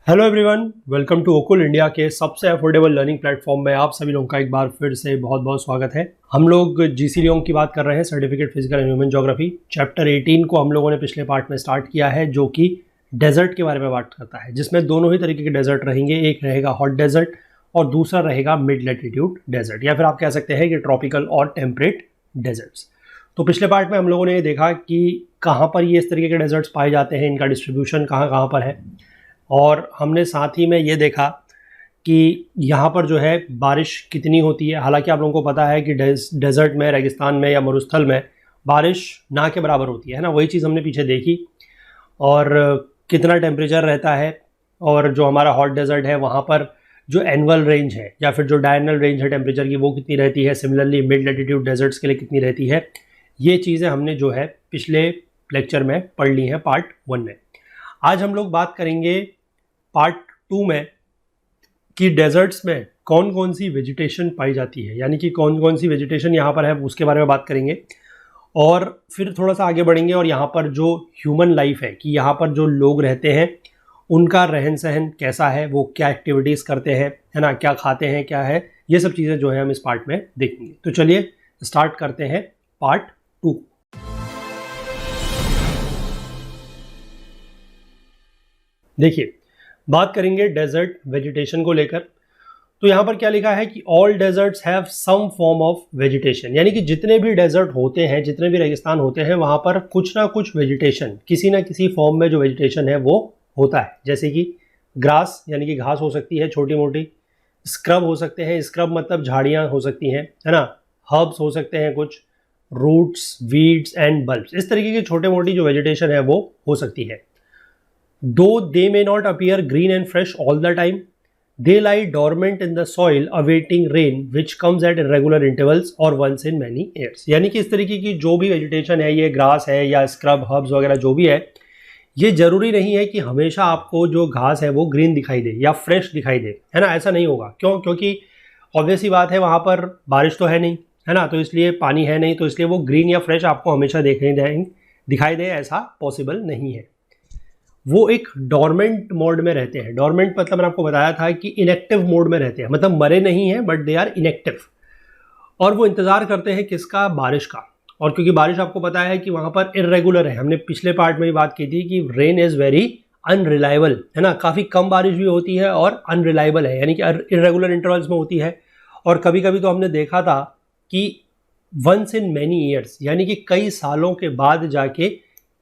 Hello everyone, welcome to ओकुल India के सबसे अफोर्डेबल लर्निंग प्लेटफॉर्म में आप सभी लोगों का एक बार फिर से बहुत बहुत स्वागत है। हम लोग जीसी लियोंग की बात कर रहे हैं, certificate physical and human geography. Chapter 18 को हम लोगों ने पिछले पार्ट में स्टार्ट किया है, जो कि डेजर्ट के बारे में बात करता है, जिसमें दोनों ही तरीके के डेजर्ट रहेंगे। एक रहेगा हॉट डेजर्ट और दूसरा रहेगा मिड लैटिट्यूड डेजर्ट, या फिर आप कह सकते हैं कि ट्रॉपिकल और टेम्परेट डेजर्ट्स। तो पिछले पार्ट में हम लोगों ने ये देखा कि कहाँ पर ये इस तरीके के डेजर्ट्स पाए जाते हैं, इनका डिस्ट्रीब्यूशन कहाँ कहाँ पर है, और हमने साथ ही में ये देखा कि यहाँ पर जो है बारिश कितनी होती है। हालांकि आप लोगों को पता है कि डेजर्ट में, रेगिस्तान में या मरुस्थल में बारिश ना के बराबर होती है ना, वही चीज़ हमने पीछे देखी। और कितना टेम्परेचर रहता है, और जो हमारा हॉट डेजर्ट है वहाँ पर जो एनुअल रेंज है या फिर जो डायरनल रेंज है टेम्परेचर की, वो कितनी रहती है। सिमिलरली मिड लैटिट्यूड डेजर्ट्स के लिए कितनी रहती है। ये चीज़ें हमने जो है पिछले लेक्चर में पढ़ ली हैं पार्ट 1 में। आज हम लोग बात करेंगे पार्ट 2 में कि डेजर्ट्स में कौन कौन सी वेजिटेशन पाई जाती है, यानी कि कौन कौन सी वेजिटेशन यहाँ पर है उसके बारे में बात करेंगे। और फिर थोड़ा सा आगे बढ़ेंगे और यहाँ पर जो ह्यूमन लाइफ है, कि यहाँ पर जो लोग रहते हैं उनका रहन सहन कैसा है, वो क्या एक्टिविटीज़ करते हैं, है ना, क्या खाते हैं, क्या है, ये सब चीज़ें जो है हम इस पार्ट में देखेंगे। तो चलिए स्टार्ट करते हैं पार्ट 2। देखिए, बात करेंगे डेजर्ट वेजिटेशन को लेकर। तो यहाँ पर क्या लिखा है कि all deserts have some form of vegetation, यानी कि जितने भी डेजर्ट होते हैं, जितने भी रेगिस्तान होते हैं, वहाँ पर कुछ ना कुछ वेजिटेशन, किसी ना किसी फॉर्म में जो वेजिटेशन है वो होता है। जैसे कि ग्रास, यानी कि घास हो सकती है छोटी मोटी, स्क्रब हो सकते हैं, स्क्रब मतलब झाड़ियाँ हो सकती हैं, है ना, हर्ब्स हो सकते हैं कुछ, रूट्स, वीड्स एंड बल्ब्स, इस तरीके की छोटे मोटी जो वेजिटेशन है वो हो सकती है। Though they may not appear green and fresh all the time, they lie dormant in the soil awaiting rain which comes at irregular intervals or once in many years। यानी कि इस तरीके की जो भी वेजिटेशन है, ये ग्रास है या स्क्रब, हर्ब्स वगैरह जो भी है, ये जरूरी नहीं है कि हमेशा आपको जो घास है वो ग्रीन दिखाई दे या फ्रेश दिखाई दे, है ना। ऐसा नहीं होगा। क्यों? क्योंकि ऑब्वियस ही बात है, वहाँ पर बारिश तो है नहीं, है ना, तो इसलिए पानी है नहीं, तो इसलिए वो ग्रीन या फ्रेश आपको हमेशा दिखाई दे, ऐसा पॉसिबल नहीं है। वो एक डॉर्मेंट मोड में रहते हैं। डॉर्मेंट मतलब मैंने आपको बताया था कि इनएक्टिव मोड में रहते हैं, मतलब मरे नहीं हैं बट दे आर इनएक्टिव। और वो इंतज़ार करते हैं किसका? बारिश का। और क्योंकि बारिश आपको पता है कि वहाँ पर इरेगुलर है, हमने पिछले पार्ट में भी बात की थी कि रेन इज़ वेरी अनरिलायबल, है ना, काफ़ी कम बारिश भी होती है और अनरिलायबल है, यानी कि इरेगुलर इंटरवल्स में होती है। और कभी कभी तो हमने देखा था कि वंस इन मैनी ईयर्स, यानी कि कई सालों के बाद जाके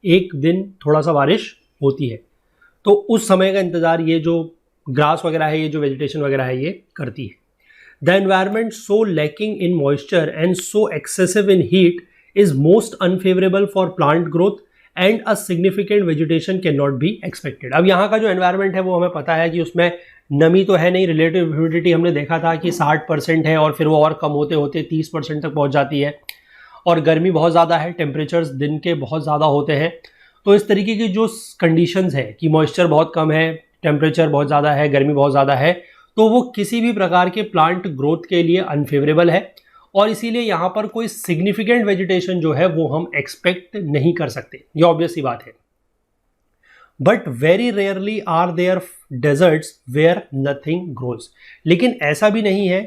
एक दिन थोड़ा सा बारिश होती है। तो उस समय का इंतज़ार ये जो ग्रास वगैरह है, ये जो वेजिटेशन वगैरह है, ये करती है। The environment so lacking in moisture and so excessive in heat is most unfavourable for plant growth and a significant vegetation can not be expected. अब यहाँ का जो एनवायरमेंट है वो हमें पता है कि उसमें नमी तो है नहीं, रिलेटिव ह्यूमिडिटी हमने देखा था कि 60% है, और फिर वो और कम होते होते 30% तक पहुँच जाती है। और गर्मी बहुत ज़्यादा है, टेम्परेचर्स दिन के बहुत ज़्यादा होते हैं। तो इस तरीके की जो कंडीशंस है कि मॉइस्चर बहुत कम है, टेम्परेचर बहुत ज़्यादा है, गर्मी बहुत ज़्यादा है, तो वो किसी भी प्रकार के प्लांट ग्रोथ के लिए अनफेवरेबल है। और इसीलिए यहाँ पर कोई सिग्निफिकेंट वेजिटेशन जो है वो हम एक्सपेक्ट नहीं कर सकते, ये ऑब्वियस सी बात है। But very rarely are there deserts where nothing grows. लेकिन ऐसा भी नहीं है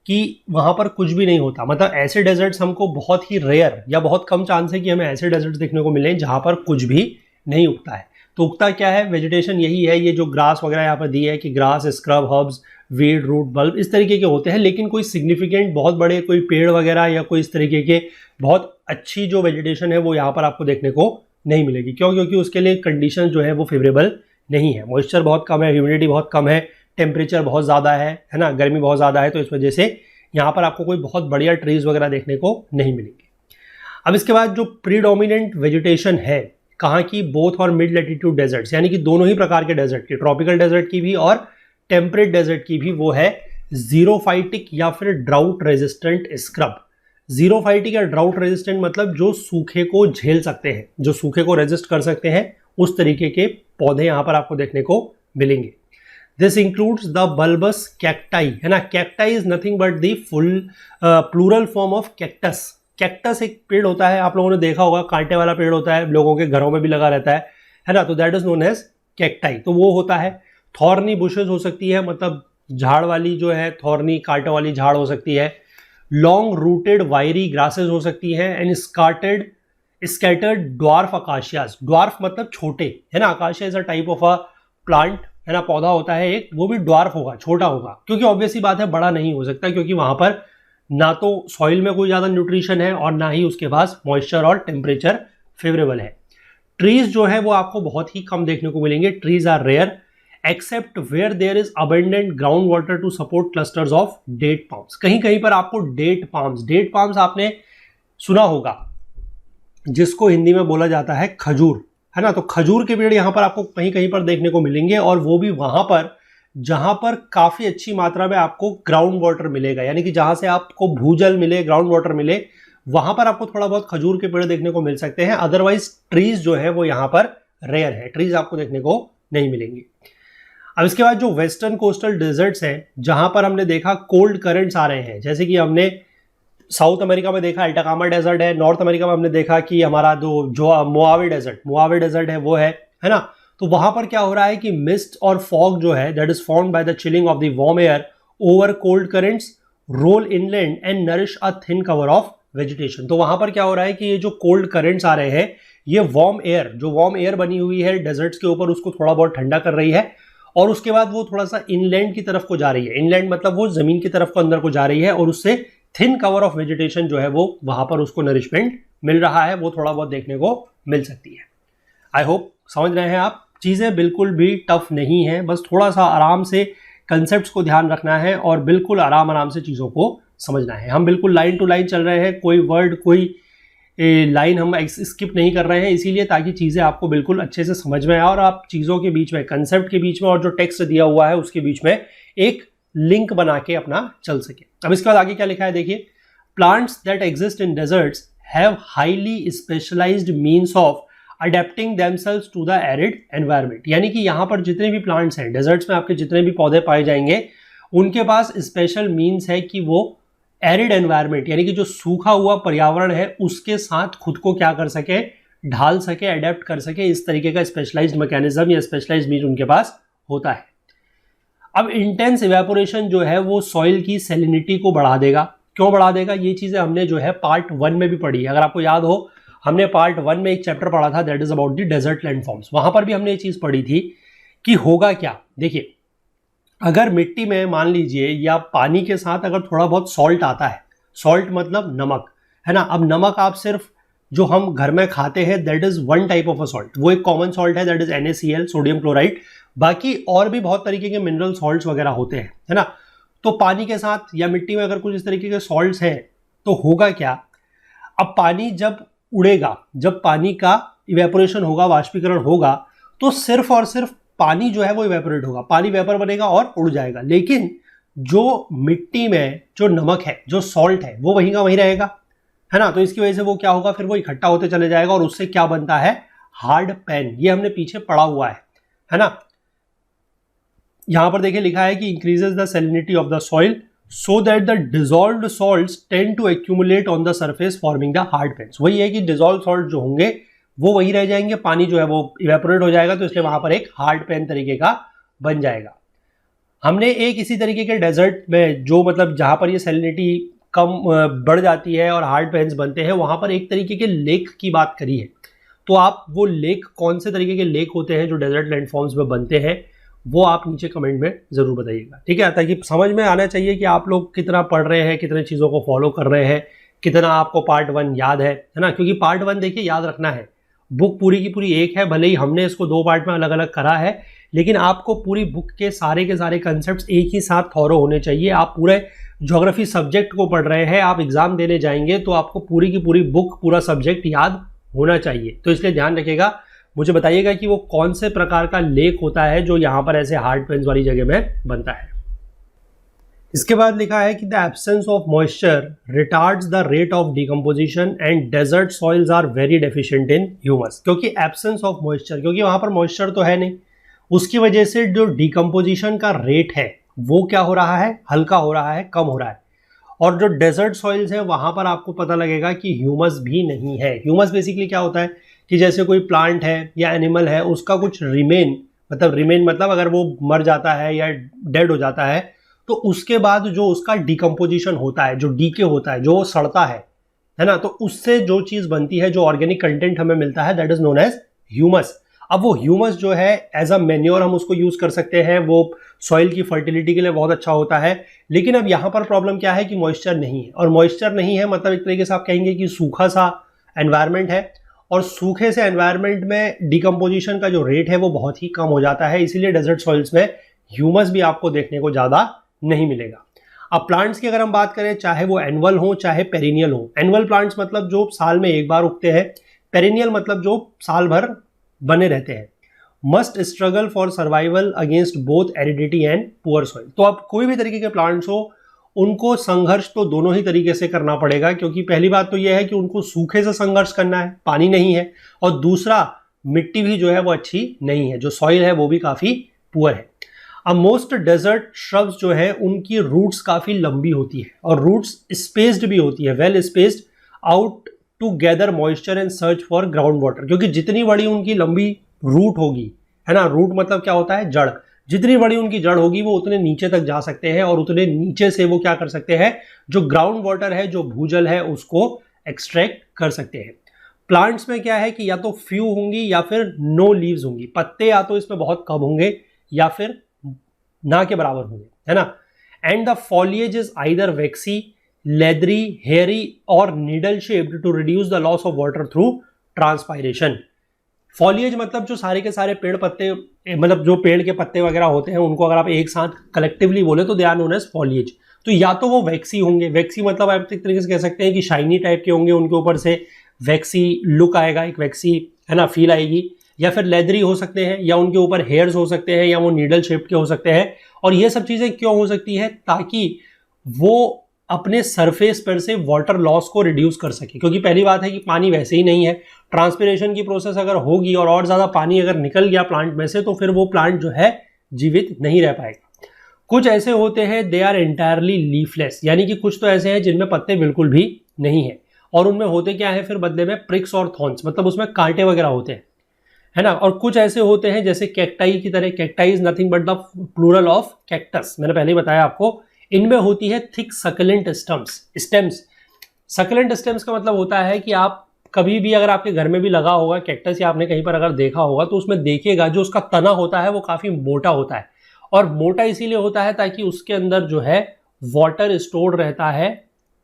कि वहाँ पर कुछ भी नहीं होता, मतलब ऐसे डेजर्ट्स हमको बहुत ही रेयर या बहुत कम चांस है कि हमें ऐसे डेजर्ट्स देखने को मिलें जहाँ पर कुछ भी नहीं उगता है। तो उगता क्या है? वेजिटेशन यही है, ये जो ग्रास वगैरह यहाँ पर दी है कि grass, scrub, herbs, weed, root, bulb, इस तरीके के होते हैं। लेकिन कोई सिग्निफिकेंट बहुत बड़े कोई पेड़ वगैरह या कोई इस तरीके के बहुत अच्छी जो वेजिटेशन है वो यहाँ पर आपको देखने को नहीं मिलेगी। क्यों? क्योंकि उसके लिए कंडीशन जो है वो फेवरेबल नहीं है। मॉइस्चर बहुत कम है, ह्यूमिडिटी बहुत कम है, टेम्परेचर बहुत ज़्यादा है ना, गर्मी बहुत ज़्यादा है। तो इस वजह से यहाँ पर आपको कोई बहुत बढ़िया ट्रीज वगैरह देखने को नहीं मिलेंगे। अब इसके बाद जो प्रीडोमिनेंट वेजिटेशन है कहाँ की? बोथ और मिड लैटिट्यूड डेजर्ट्स, यानी कि दोनों ही प्रकार के डेजर्ट की, ट्रॉपिकल डेजर्ट की भी और टेम्परेट डेजर्ट की भी, वो है जीरोफाइटिक या फिर ड्राउट रेजिस्टेंट स्क्रब। जीरोफाइटिक या ड्राउट रेजिस्टेंट मतलब जो सूखे को झेल सकते हैं, जो सूखे को रेजिस्ट कर सकते हैं, उस तरीके के पौधे यहाँ पर आपको देखने को मिलेंगे। This includes the bulbous cacti, है ना। Cacti is nothing but the full plural form of cactus. Cactus एक पेड़ होता है, आप लोगों ने देखा होगा, कांटे वाला पेड़ होता है, लोगों के घरों में भी लगा रहता है ना, तो that is known as cacti. तो वो होता है। थॉर्नी बुशेस हो सकती है, मतलब झाड़ वाली जो है थॉर्नी कांटों वाली झाड़ हो सकती है। लॉन्ग रूटेड वायरी ग्रासेस हो सकती है एंड स्कैटर्ड ड्वार्फ अकाशियास। ड्वार्फ मतलब छोटे, है ना, acacia is a type of a plant, है ना, पौधा होता है एक, वो भी ड्वार्फ होगा, छोटा होगा, क्योंकि ऑब्वियसली बात है बड़ा नहीं हो सकता, क्योंकि वहां पर ना तो सॉइल में कोई ज्यादा न्यूट्रिशन है और ना ही उसके पास मॉइस्चर और टेम्परेचर फेवरेबल है। ट्रीज जो है वो आपको बहुत ही कम देखने को मिलेंगे। Trees are rare except where there is abundant ground water to support clusters of date palms. कहीं कहीं पर आपको डेट पाम्स आपने सुना होगा, जिसको हिंदी में बोला जाता है खजूर, है ना। तो खजूर के पेड़ यहां पर आपको कहीं कहीं पर देखने को मिलेंगे, और वो भी वहां पर जहां पर काफी अच्छी मात्रा में आपको ग्राउंड वाटर मिलेगा, यानी कि जहां से आपको भूजल मिले, ग्राउंड वाटर मिले, वहां पर आपको थोड़ा बहुत खजूर के पेड़ देखने को मिल सकते हैं। अदरवाइज ट्रीज जो है वो यहां पर रेयर है, ट्रीज आपको देखने को नहीं मिलेंगे। अब इसके बाद जो वेस्टर्न कोस्टल डेजर्ट्स हैं, जहां पर हमने देखा कोल्ड करंट्स आ रहे हैं, जैसे कि हमने साउथ अमेरिका में देखा अल्टाकामा डेजर्ट है, नॉर्थ अमेरिका में हमने देखा कि हमारा जो मोआवे डेजर्ट है वो है ना। तो वहां पर क्या हो रहा है कि मिस्ट और फॉग जो है that is formed by the chilling of the warm air over cold currents roll inland and nourish a thin cover of vegetation. तो वहां पर क्या हो रहा है कि ये जो कोल्ड करंट्स आ रहे हैं, ये वार्म एयर बनी हुई है डेजर्ट्स के ऊपर, उसको थोड़ा बहुत ठंडा कर रही है, और उसके बाद वो थोड़ा सा इनलैंड की तरफ को जा रही है। इनलैंड मतलब वो जमीन की तरफ को अंदर को जा रही है, और उससे थिन कवर ऑफ वेजिटेशन जो है वो वहां पर उसको नरिशमेंट मिल रहा है, वो थोड़ा बहुत देखने को मिल सकती है। आई होप समझ रहे हैं आप, चीजें बिल्कुल भी टफ नहीं है, बस थोड़ा सा आराम से कंसेप्ट्स को ध्यान रखना है और बिल्कुल आराम से चीजों को समझना है। हम बिल्कुल लाइन टू लाइन चल रहे हैं, कोई वर्ड कोई लाइन हम स्किप नहीं कर रहे हैं, इसीलिए ताकि चीजें आपको बिल्कुल अच्छे से समझ में आए और आप चीजों के बीच में, कंसेप्ट के बीच में और जो टेक्स्ट दिया हुआ है उसके बीच में एक लिंक बना के अपना चल सके। अब इसके बाद आगे क्या लिखा है देखिए, plants that exist in deserts have highly specialised means of adapting themselves to the arid environment. यानी कि यहाँ पर जितने भी प्लांट्स हैं डेजर्ट्स में, आपके जितने भी पौधे पाए जाएंगे, उनके पास स्पेशल मीन्स है कि वो एरिड एनवायरनमेंट यानी कि जो सूखा हुआ पर्यावरण है उसके साथ खुद को क्या कर सके, ढाल सके, अडेप्ट कर सके। इस तरीके का स्पेशलाइज्ड मैकेनिज्म या स्पेशलाइज्ड मीन्स उनके पास होता है। अब इंटेंस इवेपोरेशन जो है वो सॉइल की सैलिनिटी को बढ़ा देगा। क्यों बढ़ा देगा? ये चीजें हमने जो है पार्ट 1 में भी पढ़ी है। अगर आपको याद हो, हमने पार्ट 1 में एक चैप्टर पढ़ा था that is about the desert landforms. वहां पर भी हमने ये चीज पढ़ी थी कि होगा क्या। देखिए, अगर मिट्टी में मान लीजिए या पानी के साथ अगर थोड़ा बहुत सॉल्ट आता है, सॉल्ट मतलब नमक, है ना। अब नमक आप सिर्फ जो हम घर में खाते हैं that is one type of a salt, वो एक कॉमन सॉल्ट है that is NaCl, sodium chloride. बाकी और भी बहुत तरीके के मिनरल सॉल्ट्स वगैरह होते हैं, है ना। तो पानी के साथ या मिट्टी में अगर कुछ इस तरीके के सॉल्ट्स हैं तो होगा क्या, अब पानी जब उड़ेगा, जब पानी का इवेपोरेशन होगा, वाष्पीकरण होगा, तो सिर्फ और सिर्फ पानी जो है वो इवेपोरेट होगा, पानी वेपर बनेगा और उड़ जाएगा। लेकिन जो मिट्टी में जो नमक है, जो सॉल्ट है, वो वहीं का वहीं रहेगा, है ना। तो इसकी वजह से वो क्या होगा, फिर वो इकट्ठा होते चले जाएगा और उससे क्या बनता है, हार्ड पैन। ये हमने पीछे पढ़ा हुआ है ना। यहां पर देखिए लिखा है कि increases the salinity of the soil so that the dissolved salts tend to accumulate on the surface forming the hard pans. वही है कि डिजॉल्व सॉल्ट जो होंगे वो वही रह जाएंगे, पानी जो है वो इवेपोरेट हो जाएगा, तो इसलिए वहां पर एक हार्ड पैन तरीके का बन जाएगा। हमने एक इसी तरीके के डेजर्ट में जो मतलब जहां पर ये सैलिनिटी कम बढ़ जाती है और हार्ड पैन्स बनते हैं, वहां पर एक तरीके के लेक की बात करी है। तो आप वो लेक, कौन से तरीके के लेक होते हैं जो डेजर्ट लैंडफॉर्म्स में बनते हैं, वो आप नीचे कमेंट में जरूर बताइएगा, ठीक है। ताकि समझ में आना चाहिए कि आप लोग कितना पढ़ रहे हैं, कितने चीज़ों को फॉलो कर रहे हैं, कितना आपको पार्ट 1 याद है ना। क्योंकि पार्ट 1 देखिए याद रखना है, बुक पूरी की पूरी एक है, भले ही हमने इसको 2 पार्ट में अलग अलग करा है, लेकिन आपको पूरी बुक के सारे कंसेप्ट एक ही साथ थॉरो होने चाहिए। आप पूरे ज्योग्राफी सब्जेक्ट को पढ़ रहे हैं, आप एग्जाम देने जाएंगे तो आपको पूरी की पूरी बुक, पूरा सब्जेक्ट याद होना चाहिए। तो इसलिए ध्यान रखिएगा, मुझे बताइएगा कि वो कौन से प्रकार का लेक होता है जो यहाँ पर ऐसे हार्ड पेन्स वाली जगह में बनता है। इसके बाद लिखा है कि the absence of moisture retards the rate of decomposition and desert soils are very deficient in humus. क्योंकि एब्सेंस ऑफ मॉइस्चर, क्योंकि वहां पर मॉइस्चर तो है नहीं, उसकी वजह से जो डिकम्पोजिशन का रेट है वो क्या हो रहा है, हल्का हो रहा है, कम हो रहा है। और जो डेजर्ट सॉइल्स है वहां पर आपको पता लगेगा कि ह्यूमस भी नहीं है। ह्यूमस बेसिकली क्या होता है कि जैसे कोई प्लांट है या एनिमल है, उसका कुछ रिमेन मतलब रिमेन मतलब अगर वो मर जाता है या डेड हो जाता है तो उसके बाद जो उसका डिकम्पोजिशन होता है, जो डीके होता है, जो सड़ता है ना, तो उससे जो चीज बनती है, जो ऑर्गेनिक कंटेंट हमें मिलता है, that is known as humus. अब वो ह्यूमस जो है एज अ मैन्योर हम उसको यूज कर सकते हैं, वो सॉइल की फर्टिलिटी के लिए बहुत अच्छा होता है। लेकिन अब यहाँ पर प्रॉब्लम क्या है कि मॉइस्चर नहीं है, और मॉइस्चर नहीं है मतलब एक तरीके से आप कहेंगे कि सूखा सा एनवायरमेंट है, और सूखे से एनवायरनमेंट में डिकम्पोजिशन का जो रेट है वो बहुत ही कम हो जाता है, इसीलिए डेजर्ट सॉइल्स में ह्यूमस भी आपको देखने को ज़्यादा नहीं मिलेगा। अब प्लांट्स की अगर हम बात करें, चाहे वो एनुअल हो चाहे पेरिनियल हो, एनुअल प्लांट्स मतलब जो साल में एक बार उगते हैं, पेरिनियल मतलब जो साल भर बने रहते हैं, must struggle for survival against both aridity and poor soil. तो अब कोई भी तरीके के प्लांट्स हो, उनको संघर्ष तो दोनों ही तरीके से करना पड़ेगा, क्योंकि पहली बात तो यह है कि उनको सूखे से संघर्ष करना है, पानी नहीं है, और दूसरा मिट्टी भी जो है वो अच्छी नहीं है, जो सॉइल है वो भी काफी पुअर है। अब मोस्ट डेजर्ट श्रब्स जो है उनकी रूट्स काफी लंबी होती है, और रूट्स स्पेस्ड भी होती है, well spaced out to gather moisture and search for ground water. क्योंकि जितनी बड़ी उनकी लंबी रूट होगी, है ना, रूट मतलब क्या होता है, जड़, जितनी बड़ी उनकी जड़ होगी वो उतने नीचे तक जा सकते हैं, और उतने नीचे से वो क्या कर सकते हैं, जो ग्राउंड वाटर है, जो भूजल है, उसको एक्सट्रैक्ट कर सकते हैं। प्लांट्स में क्या है कि या तो फ्यू होंगी या फिर नो लीव्स होंगी, पत्ते या तो इसमें बहुत कम होंगे या फिर ना के बराबर होंगे, है ना। And the foliage is either waxy, leathery, hairy और needle shaped to reduce the loss of water through transpiration. Foliage मतलब जो सारे के सारे पेड़ पत्ते, मतलब जो पेड़ के पत्ते वगैरह होते हैं, उनको अगर आप एक साथ कलेक्टिवली बोले तो they are known as foliage. तो या तो वो वैक्सी होंगे, वैक्सी मतलब आप एक तरीके से कह सकते हैं कि शाइनी टाइप के होंगे, उनके ऊपर से वैक्सी लुक आएगा, एक वैक्सी, है ना, फील आएगी, या फिर लेदरी हो सकते हैं, या उनके ऊपर हेयर्स हो सकते हैं, या वो नीडल शेप के हो सकते हैं। और ये सब चीजें क्यों हो सकती है, ताकि वो अपने सरफेस पर से वाटर लॉस को रिड्यूस कर सके, क्योंकि पहली बात है कि पानी वैसे ही नहीं है, ट्रांसपिरेशन की प्रोसेस अगर होगी और ज़्यादा पानी अगर निकल गया प्लांट में से, तो फिर वो प्लांट जो है जीवित नहीं रह पाएगा। कुछ ऐसे होते हैं दे आर एंटायरली लीफलेस, यानी कि कुछ तो ऐसे हैं जिनमें पत्ते बिल्कुल भी नहीं है, और उनमें होते क्या है फिर बदले में, प्रिक्स और थॉर्न्स, मतलब उसमें कांटे वगैरह होते हैं, है ना। और कुछ ऐसे होते हैं जैसे कैक्टाई की तरह, cacti is nothing but the plural of cactus, मैंने पहले बताया आपको। इनमें होती है thick succulent stems. Succulent stems का मतलब होता है कि आप कभी भी अगर आपके घर में भी लगा होगा कैक्टस, या आपने कहीं पर अगर देखा होगा, तो उसमें देखिएगा जो उसका तना होता है वो काफी मोटा होता है, और मोटा इसीलिए होता है ताकि उसके अंदर जो है वाटर स्टोर्ड रहता है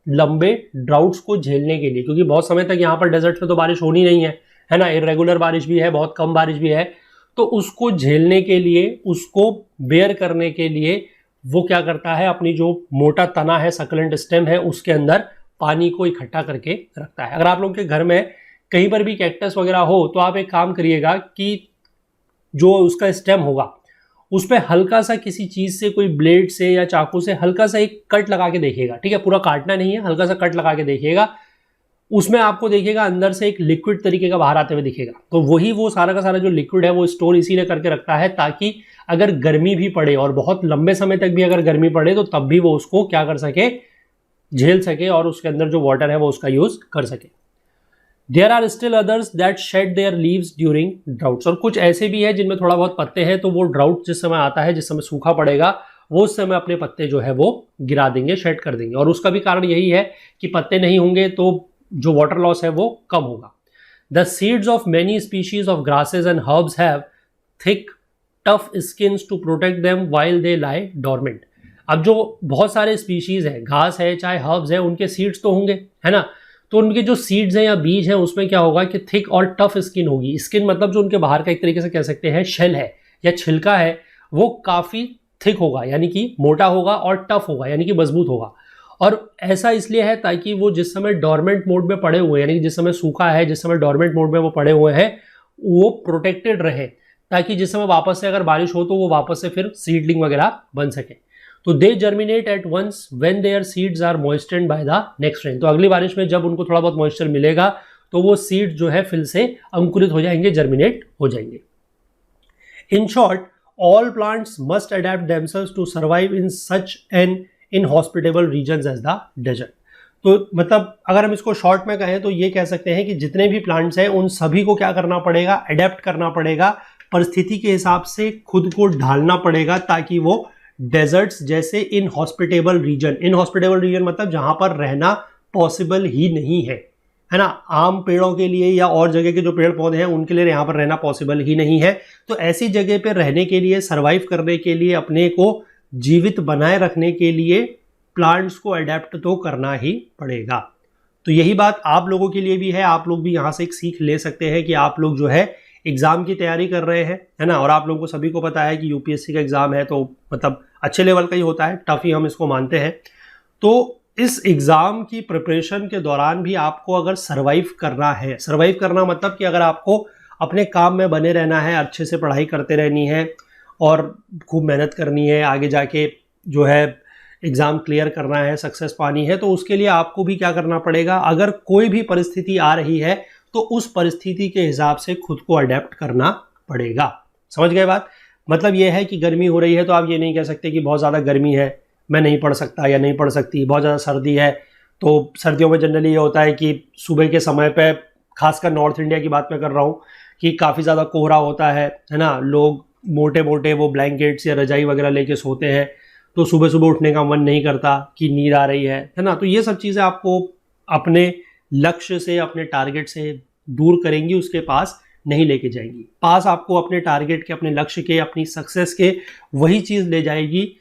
लंबे ड्राउट्स को झेलने के लिए, क्योंकि बहुत समय तक यहाँ पर डेजर्ट में तो बारिश होनी नहीं है ना, इरेगुलर बारिश भी है, बहुत कम बारिश भी है, तो उसको झेलने के लिए, उसको बेयर करने के लिए वो क्या करता है, अपनी जो मोटा तना है, सकलेंट स्टेम है, उसके अंदर पानी को इकट्ठा करके रखता है। अगर आप लोगों के घर में कहीं पर भी कैक्टस वगैरह हो, तो आप एक काम करिएगा कि जो उसका स्टेम होगा उस पर हल्का सा किसी चीज से, कोई ब्लेड से या चाकू से हल्का सा एक कट लगा के देखिएगा, ठीक है, पूरा काटना नहीं है, हल्का सा कट लगा के देखिएगा, उसमें आपको देखिएगा अंदर से एक लिक्विड तरीके का बाहर आते हुए दिखेगा। तो वही वो सारा का सारा जो लिक्विड है वो स्टोर इसीलिए करके रखता है ताकि अगर गर्मी भी पड़े, और बहुत लंबे समय तक भी अगर गर्मी पड़े, तो तब भी वो उसको क्या कर सके, झेल सके, और उसके अंदर जो वाटर है वो उसका यूज कर सके। There are still others that shed their leaves during droughts, और कुछ ऐसे भी है जिनमें थोड़ा बहुत पत्ते हैं, तो वो ड्राउट जिस समय आता है, जिस समय सूखा पड़ेगा, वो उस समय अपने पत्ते जो है वो गिरा देंगे, शेड कर देंगे, और उसका भी कारण यही है कि पत्ते नहीं होंगे तो जो वाटर लॉस है वो कम होगा। The seeds of many species of grasses and herbs have thick tough skins to protect them while they lie dormant. अब जो बहुत सारे स्पीशीज है, घास है चाहे हर्ब्स है, उनके सीड्स तो होंगे, है ना, तो उनके जो सीड्स हैं या बीज हैं उसमें क्या होगा कि थिक और टफ स्किन होगी। स्किन मतलब जो उनके बाहर का एक तरीके से कह सकते हैं शेल है या छिलका है, वो काफी थिक होगा, यानी कि मोटा होगा, और टफ होगा यानी कि मजबूत होगा। और ऐसा इसलिए है ताकि वो जिस समय डोरमेंट मोड में पड़े हुए हैं, यानी कि जिस समय सूखा है, जिस समय डोरमेंट मोड में वो पड़े हुए हैं, वो प्रोटेक्टेड रहे, ताकि जिस समय वापस से अगर बारिश हो तो वो वापस से फिर सीडलिंग वगैरह बन सके। तो they germinate at once when their seeds are moistened by the next rain. तो अगली बारिश में जब उनको थोड़ा बहुत मॉइस्चर मिलेगा तो वो सीड जो है फिर से अंकुरित हो जाएंगे, जर्मिनेट हो जाएंगे। In short, all plants must adapt themselves to survive in such an inhospitable regions as the desert. तो मतलब अगर हम इसको शॉर्ट में कहें तो ये कह सकते हैं कि जितने भी प्लांट्स हैं उन सभी को क्या करना पड़ेगा, अडेप्ट करना पड़ेगा परिस्थिति के हिसाब से खुद को ढालना पड़ेगा ताकि वो डेजर्ट्स जैसे इनहॉस्पिटेबल रीजन मतलब जहां पर रहना पॉसिबल ही नहीं है ना, आम पेड़ों के लिए या और जगह के जो पेड़ पौधे हैं उनके लिए यहाँ पर रहना पॉसिबल ही नहीं है। तो ऐसी जगह पे रहने के लिए, सर्वाइव करने के लिए, अपने को जीवित बनाए रखने के लिए प्लांट्स को अडेप्ट तो करना ही पड़ेगा। तो यही बात आप लोगों के लिए भी है। आप लोग भी यहाँ से एक सीख ले सकते हैं कि आप लोग जो है एग्जाम की तैयारी कर रहे हैं, है ना, और आप लोगों को सभी को पता है कि यूपीएससी का एग्जाम है तो मतलब अच्छे लेवल का ही होता है, टफ ही हम इसको मानते हैं। तो इस एग्जाम की प्रिपरेशन के दौरान भी आपको अगर सर्वाइव करना है, सर्वाइव करना मतलब कि अगर आपको अपने काम में बने रहना है, अच्छे से पढ़ाई करते रहनी है और खूब मेहनत करनी है, आगे जाके जो है एग्ज़ाम क्लियर करना है, सक्सेस पानी है, तो उसके लिए आपको भी क्या करना पड़ेगा, अगर कोई भी परिस्थिति आ रही है तो उस परिस्थिति के हिसाब से खुद को अडेप्ट करना पड़ेगा। समझ गए बात? मतलब ये है कि गर्मी हो रही है तो आप ये नहीं कह सकते कि बहुत ज़्यादा गर्मी है, मैं नहीं पढ़ सकता या नहीं पढ़ सकती। बहुत ज़्यादा सर्दी है तो सर्दियों में जनरली ये होता है कि सुबह के समय पे, खासकर नॉर्थ इंडिया की बात मैं कर रहा हूँ, कि काफ़ी ज़्यादा कोहरा होता है ना, लोग मोटे मोटे वो ब्लैंकेट्स या रजाई वगैरह लेके सोते हैं, तो सुबह सुबह उठने का मन नहीं करता कि नींद आ रही है ना। तो ये सब चीज़ें आपको अपने लक्ष्य से, अपने टारगेट से दूर करेंगी, उसके पास नहीं लेके जाएंगी। पास आपको अपने टारगेट के, अपने लक्ष्य के, अपनी सक्सेस के वही चीज़ ले जाएगी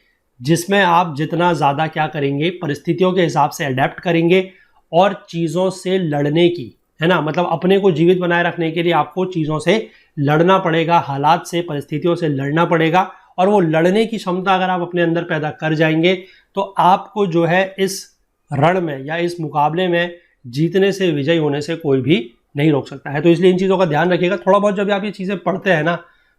जिसमें आप जितना ज़्यादा क्या करेंगे, परिस्थितियों के हिसाब से अडेप्ट करेंगे और चीज़ों से लड़ने की, है ना, मतलब अपने को जीवित बनाए रखने के लिए आपको चीज़ों से लड़ना पड़ेगा, हालात से, परिस्थितियों से लड़ना पड़ेगा। और वो लड़ने की क्षमता अगर आप अपने अंदर पैदा कर जाएंगे तो आपको जो है इस रण में या इस मुकाबले में जीतने से, विजयी होने से कोई भी नहीं रोक सकता है। तो इसलिए इन चीज़ों का ध्यान रखिएगा। थोड़ा बहुत जब आप ये चीज़ें पढ़ते हैं ना,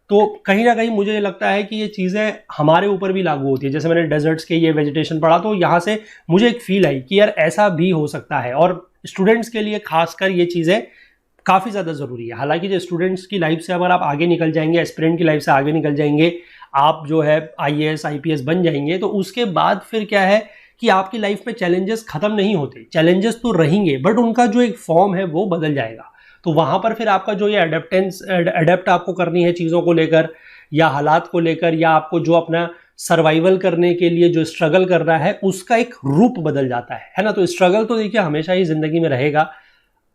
तो कहीं ना कहीं मुझे ये लगता है कि ये चीज़ें हमारे ऊपर भी लागू होती है। जैसे मैंने डेजर्ट्स के ये वेजिटेशन पढ़ा तो यहाँ से मुझे एक फील आई कि यार ऐसा भी हो सकता है, और स्टूडेंट्स के लिए खासकर ये चीज़ें काफ़ी ज़्यादा ज़रूरी है। हालांकि जो स्टूडेंट्स की लाइफ से अगर आप आगे निकल जाएंगे, एस्पिरेंट की लाइफ से आगे निकल जाएंगे, आप जो है IAS IPS बन जाएंगे, तो उसके बाद फिर क्या है कि आपकी लाइफ में चैलेंजेस खत्म नहीं होते। चैलेंजेस तो रहेंगे बट उनका जो एक फॉर्म है वो बदल जाएगा। तो वहाँ पर फिर आपका जो ये अडेप्ट आपको करनी है चीज़ों को लेकर या हालात को लेकर, या आपको जो अपना सर्वाइवल करने के लिए जो स्ट्रगल कर रहा है उसका एक रूप बदल जाता है ना। तो स्ट्रगल तो देखिए हमेशा ही ज़िंदगी में रहेगा।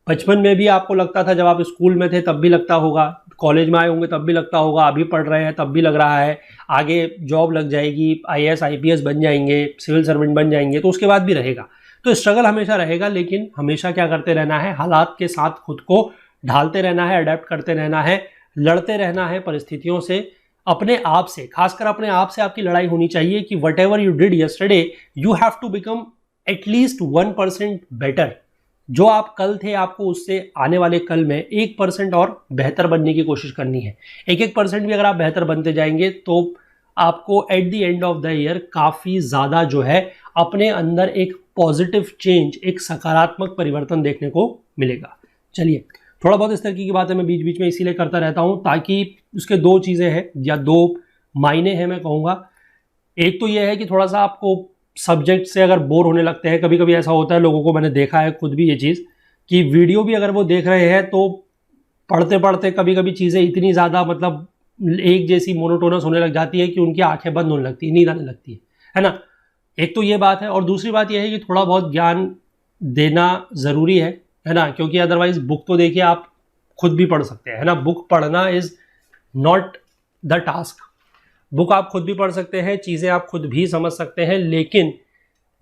बचपन में भी आपको लगता था, जब आप स्कूल में थे तब भी लगता होगा, कॉलेज में आए होंगे तब भी लगता होगा, अभी पढ़ रहे हैं तब भी लग रहा है, आगे जॉब लग जाएगी, IAS IPS बन जाएंगे, सिविल सर्वेंट बन जाएंगे, तो उसके बाद भी रहेगा। तो स्ट्रगल हमेशा रहेगा, लेकिन हमेशा क्या करते रहना है, हालात के साथ खुद को ढालते रहना है, अडेप्ट करते रहना है, लड़ते रहना है परिस्थितियों से, अपने आप से, खासकर अपने आप से आपकी लड़ाई होनी चाहिए कि whatever you did yesterday you have to become at least 1% better. जो आप कल थे, आपको उससे आने वाले कल में 1% और बेहतर बनने की कोशिश करनी है। 1% भी अगर आप बेहतर बनते जाएंगे तो आपको at the end of the year काफ़ी ज़्यादा जो है अपने अंदर एक पॉजिटिव चेंज, एक सकारात्मक परिवर्तन देखने को मिलेगा। चलिए, थोड़ा बहुत इस तरीके की बातें मैं बीच बीच में इसीलिए करता रहता हूँ ताकि उसके दो चीज़ें हैं या दो मायने हैं मैं कहूँगा। एक तो यह है कि थोड़ा सा आपको सब्जेक्ट से अगर बोर होने लगते हैं, कभी कभी ऐसा होता है लोगों को, मैंने देखा है खुद भी ये चीज़, कि वीडियो भी अगर वो देख रहे हैं तो पढ़ते पढ़ते कभी कभी चीज़ें इतनी ज़्यादा मतलब एक जैसी मोनोटोनस होने लग जाती है कि उनकी आंखें बंद होने लगती है, नींद आने लगती है ना। एक तो ये बात है, और दूसरी बात यह है कि थोड़ा बहुत ज्ञान देना ज़रूरी है ना, क्योंकि अदरवाइज बुक तो देखिए आप खुद भी पढ़ सकते हैं, है ना। बुक पढ़ना is not the task. Book आप खुद भी पढ़ सकते हैं, चीज़ें आप खुद भी समझ सकते हैं, लेकिन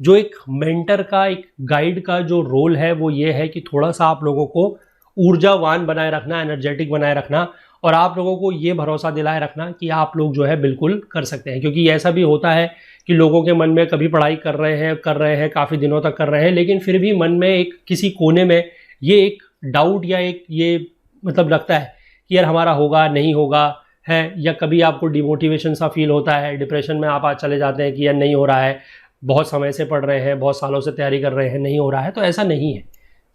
जो एक मेंटर का, एक गाइड का जो रोल है वो ये है कि थोड़ा सा आप लोगों को ऊर्जावान बनाए रखना, एनर्जेटिक बनाए रखना, और आप लोगों को ये भरोसा दिलाए रखना कि आप लोग जो है बिल्कुल कर सकते हैं। क्योंकि ऐसा भी होता है कि लोगों के मन में कभी पढ़ाई कर रहे हैं काफ़ी दिनों तक कर रहे हैं, लेकिन फिर भी मन में एक किसी कोने में ये एक डाउट या एक ये मतलब लगता है कि यार हमारा होगा नहीं होगा है, या कभी आपको डिमोटिवेशन सा फील होता है, डिप्रेशन में आप आज चले जाते हैं कि यार नहीं हो रहा है, बहुत समय से पढ़ रहे हैं, बहुत सालों से तैयारी कर रहे हैं, नहीं हो रहा है। तो ऐसा नहीं है,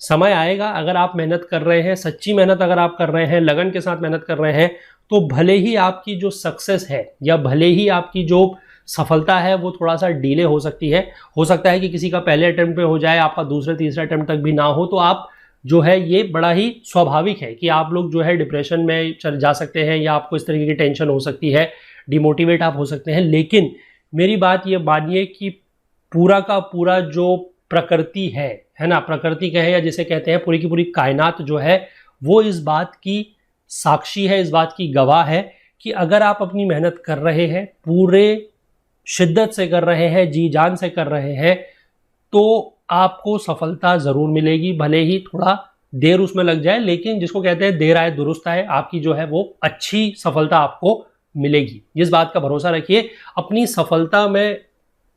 समय आएगा। अगर आप मेहनत कर रहे हैं, सच्ची मेहनत अगर आप कर रहे हैं, लगन के साथ मेहनत कर रहे हैं, तो भले ही आपकी जो सक्सेस है या भले ही आपकी जो सफलता है वो थोड़ा सा डिले हो सकती है, हो सकता है कि किसी का पहले अटेम्प्ट पे हो जाए, आपका दूसरे तीसरे अटेम्प्ट तक भी ना हो, तो आप जो है ये बड़ा ही स्वाभाविक है कि आप लोग जो है डिप्रेशन में चल जा सकते हैं या आपको इस तरीके की टेंशन हो सकती है, डिमोटिवेट आप हो सकते हैं। लेकिन मेरी बात ये मानिए कि पूरा का पूरा जो प्रकृति है ना, प्रकृति कहे या जिसे कहते हैं पूरी की पूरी कायनात जो है वो इस बात की साक्षी है, इस बात की गवाह है कि अगर आप अपनी मेहनत कर रहे हैं, पूरे शिद्दत से कर रहे हैं, जी जान से कर रहे हैं, तो आपको सफलता ज़रूर मिलेगी, भले ही थोड़ा देर उसमें लग जाए, लेकिन जिसको कहते हैं देर आए दुरुस्त आए, आपकी जो है वो अच्छी सफलता आपको मिलेगी। इस बात का भरोसा रखिए। अपनी सफलता में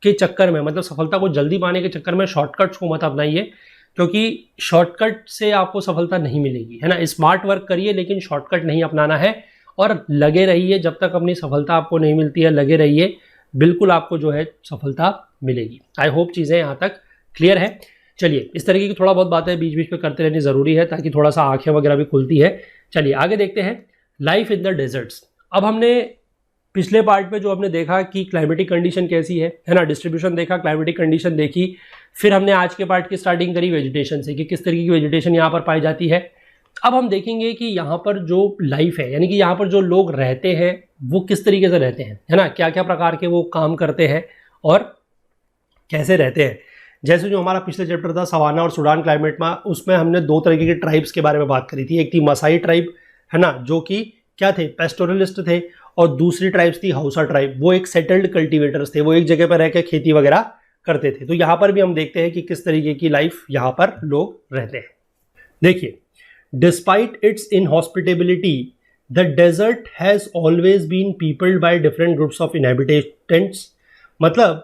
के चक्कर में, मतलब सफलता को जल्दी पाने के चक्कर में शॉर्टकट्स को मत अपनाइए, क्योंकि शॉर्टकट से आपको सफलता नहीं मिलेगी, है ना। स्मार्ट वर्क करिए लेकिन शॉर्टकट नहीं अपनाना है, और लगे रहिए जब तक अपनी सफलता आपको नहीं मिलती है, लगे रहिए, बिल्कुल आपको जो है सफलता मिलेगी। आई होप चीज़ें यहाँ तक क्लियर है। चलिए, इस तरीके की थोड़ा बहुत बातें बीच बीच में करते रहनी ज़रूरी है ताकि थोड़ा सा आंखें वगैरह भी खुलती है। चलिए आगे देखते हैं, लाइफ इन द डेजर्ट्स। अब हमने पिछले पार्ट में जो हमने देखा कि क्लाइमेटिक कंडीशन कैसी है ना, डिस्ट्रीब्यूशन देखा, क्लाइमेटिक कंडीशन देखी, फिर हमने आज के पार्ट की स्टार्टिंग करी वेजिटेशन से कि किस तरीके की वेजिटेशन यहाँ पर पाई जाती है। अब हम देखेंगे कि यहाँ पर जो लाइफ है, यानी कि यहाँ पर जो लोग रहते हैं वो किस तरीके से रहते हैं, है ना, क्या क्या प्रकार के वो काम करते हैं और कैसे रहते हैं। जैसे जो हमारा पिछले चैप्टर था सवाना और सूडान क्लाइमेट में, उसमें हमने दो तरीके के ट्राइब्स के बारे में बात करी थी। एक थी मसाई ट्राइब, है ना, जो कि क्या थे, पेस्टोरलिस्ट थे, और दूसरी ट्राइब्स थी हाउसा ट्राइब, वो एक सेटल्ड कल्टिवेटर्स थे, वो एक जगह पर रहकर खेती वगैरह करते थे। तो यहाँ पर भी हम देखते हैं कि किस तरीके की लाइफ यहाँ पर लोग रहते हैं। देखिए, despite its inhospitability the desert has always been peopled by different groups of inhabitants. मतलब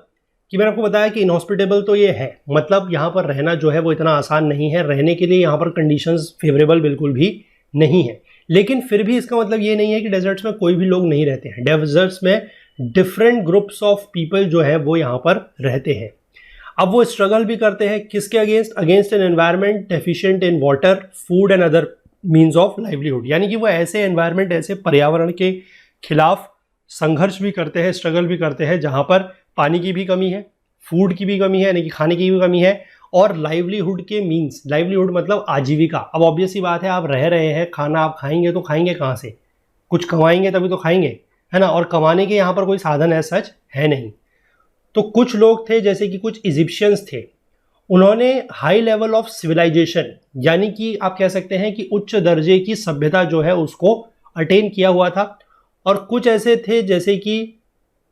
कि मैंने आपको बताया कि इनहॉस्पिटेबल तो ये है, मतलब यहाँ पर रहना जो है वो इतना आसान नहीं है, रहने के लिए यहाँ पर कंडीशंस फेवरेबल बिल्कुल भी नहीं है। लेकिन फिर भी इसका मतलब ये नहीं है कि डेजर्ट्स में कोई भी लोग नहीं रहते हैं। डेजर्ट्स में डिफरेंट ग्रुप्स ऑफ पीपल जो है वो यहाँ पर रहते हैं। अब वो स्ट्रगल भी करते हैं किसके against an environment deficient in water, food and other means of livelihood. यानी कि वो ऐसे एनवायरनमेंट, ऐसे पर्यावरण के खिलाफ संघर्ष भी करते हैं, स्ट्रगल भी करते हैं जहाँ पर पानी की भी कमी है, फूड की भी कमी है, यानी कि खाने की भी कमी है, और लाइवलीहुड के मीन्स, लाइवलीहुड मतलब आजीविका। अब ऑब्वियस सी बात है, आप रह रहे हैं, खाना आप खाएंगे तो खाएंगे कहाँ से, कुछ कमाएंगे तभी तो खाएंगे, है ना, और कमाने के यहाँ पर कोई साधन ऐसा सच है नहीं। तो कुछ लोग थे, जैसे कि कुछ इजिप्शियंस थे, उन्होंने हाई लेवल ऑफ सिविलाइजेशन, यानी कि आप कह सकते हैं कि उच्च दर्जे की सभ्यता जो है उसको अटेन किया हुआ था। और कुछ ऐसे थे जैसे कि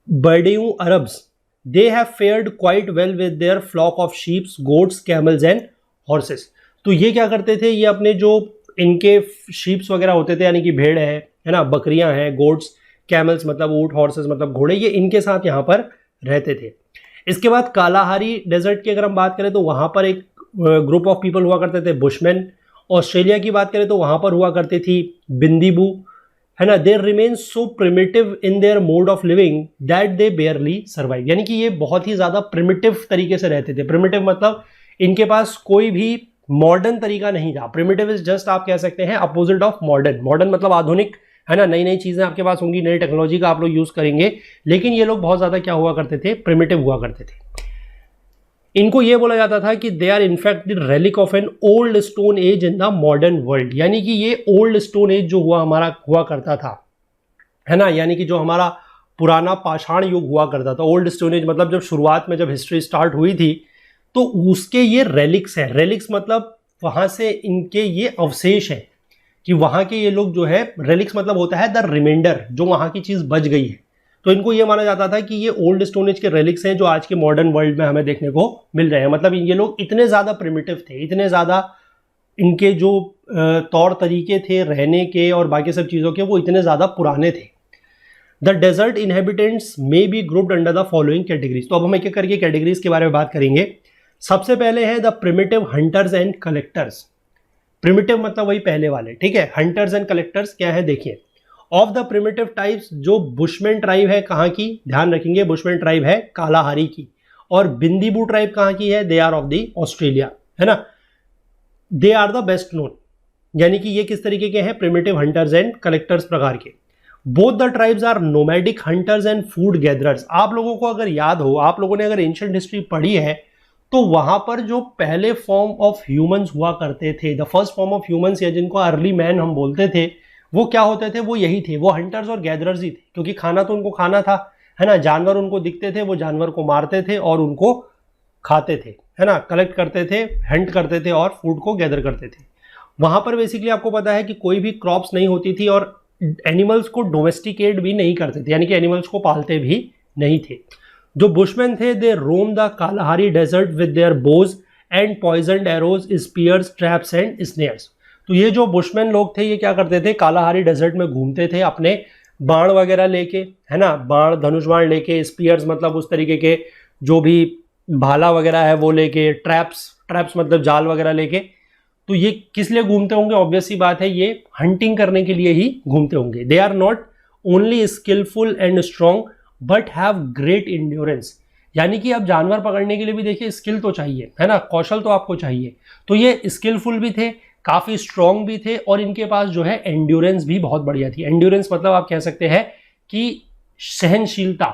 Bedouin Arabs, they have fared quite well with their flock of sheeps, goats, camels and horses. तो ये क्या करते थे, ये अपने जो इनके शीप्स वगैरह होते थे, यानी कि भेड़ है ना, बकरियां हैं, गोट्स, कैमल्स मतलब ऊंट, हॉर्सेस मतलब घोड़े, ये इनके साथ यहाँ पर रहते थे। इसके बाद कालाहारी डेजर्ट की अगर हम बात करें तो वहाँ पर एक ग्रुप ऑफ पीपल हुआ करते थे, बुशमैन। ऑस्ट्रेलिया की बात करें तो वहाँ पर हुआ करती थी बिंदीबू, है ना। They remain so primitive in their mode of living that they बेयरली survive. यानी कि ये बहुत ही ज़्यादा प्रिमिटिव तरीके से रहते थे। प्रिमिटिव मतलब इनके पास कोई भी मॉडर्न तरीका नहीं था। प्रिमिटिव इज जस्ट, आप कह सकते हैं, अपोजिट ऑफ मॉडर्न। मॉडर्न मतलब आधुनिक, है ना, नई नई चीज़ें आपके पास होंगी, नई टेक्नोलॉजी का आप लोग यूज़ करेंगे, लेकिन ये लोग बहुत ज़्यादा क्या हुआ करते थे, प्रिमिटिव हुआ करते थे। इनको ये बोला जाता था कि they are in fact the relic of an old stone age in the modern world. यानी कि ये ओल्ड स्टोन एज जो हुआ करता था, है ना, यानी कि जो हमारा पुराना पाषाण युग हुआ करता था, ओल्ड स्टोन एज मतलब जब शुरुआत में जब हिस्ट्री स्टार्ट हुई थी, तो उसके ये रेलिक्स हैं। रेलिक्स मतलब वहाँ से इनके ये अवशेष हैं कि वहाँ के ये लोग जो है, रेलिक्स मतलब होता है द रिमाइंडर, जो वहाँ की चीज़ बच गई है। तो इनको ये माना जाता था कि ये ओल्ड स्टोन एज के रेलिक्स हैं जो आज के मॉडर्न वर्ल्ड में हमें देखने को मिल रहे हैं। मतलब ये लोग इतने ज़्यादा प्रिमिटिव थे, इतने ज़्यादा इनके जो तौर तरीके थे रहने के और बाकी सब चीज़ों के, वो इतने ज़्यादा पुराने थे। The desert inhabitants may be grouped under the following categories. तो अब हम एक एक करके कैटेगरीज के बारे में बात करेंगे। सबसे पहले है the primitive hunters and collectors. Primitive मतलब वही पहले वाले, ठीक है। हंटर्स एंड कलेक्टर्स क्या है, देखिए। ऑफ द प्रिमिटिव टाइप्स, जो बुशमैन ट्राइब है कहाँ की, ध्यान रखेंगे, बुशमैन ट्राइब है कालाहारी की, और बिंदीबू ट्राइब कहाँ की है, they are of the Australia, है ना। They are the best known, यानी कि ये किस तरीके के हैं, प्रिमिटिव हंटर्स एंड कलेक्टर्स प्रकार के। Both the tribes are nomadic hunters and food gatherers. आप लोगों को अगर याद हो, आप लोगों ने अगर एंशिएंट हिस्ट्री पढ़ी है, तो वहां पर जो पहले फॉर्म ऑफ ह्यूमंस हुआ करते थे, the first form of humans या जिनको अर्ली मैन हम बोलते थे, वो क्या होते थे, वो यही थे, वो हंटर्स और गैदरर्स ही थे, क्योंकि खाना तो उनको खाना था, है ना, जानवर उनको दिखते थे, वो जानवर को मारते थे और उनको खाते थे, है ना, कलेक्ट करते थे, हंट करते थे और फूड को गैदर करते थे। वहां पर बेसिकली आपको पता है कि कोई भी क्रॉप्स नहीं होती थी और एनिमल्स को डोमेस्टिकेट भी नहीं करते थे, यानी कि एनिमल्स को पालते भी नहीं थे। जो बुशमैन थे, they roam the Kalahari desert with their bows and poisoned arrows, spears, traps and snares. तो ये जो बुशमैन लोग थे, ये क्या करते थे, कालाहारी डेजर्ट में घूमते थे अपने बाण वगैरह लेके, है ना, बाण, धनुष बाण लेके, स्पीयर्स मतलब उस तरीके के जो भी भाला वगैरह है वो लेके, ट्रैप्स मतलब जाल वगैरह लेके। तो ये किस लिए घूमते होंगे? ऑब्वियस सी बात है, ये हंटिंग करने के लिए ही घूमते होंगे। They are not only skilful and strong but have great endurance, यानी कि अब जानवर पकड़ने के लिए भी देखिए स्किल तो चाहिए, है ना, कौशल तो आपको चाहिए। तो ये स्किलफुल भी थे, काफी स्ट्रॉन्ग भी थे और इनके पास जो है एंड्योरेंस भी बहुत बढ़िया थी। एंड्योरेंस मतलब आप कह सकते हैं कि सहनशीलता,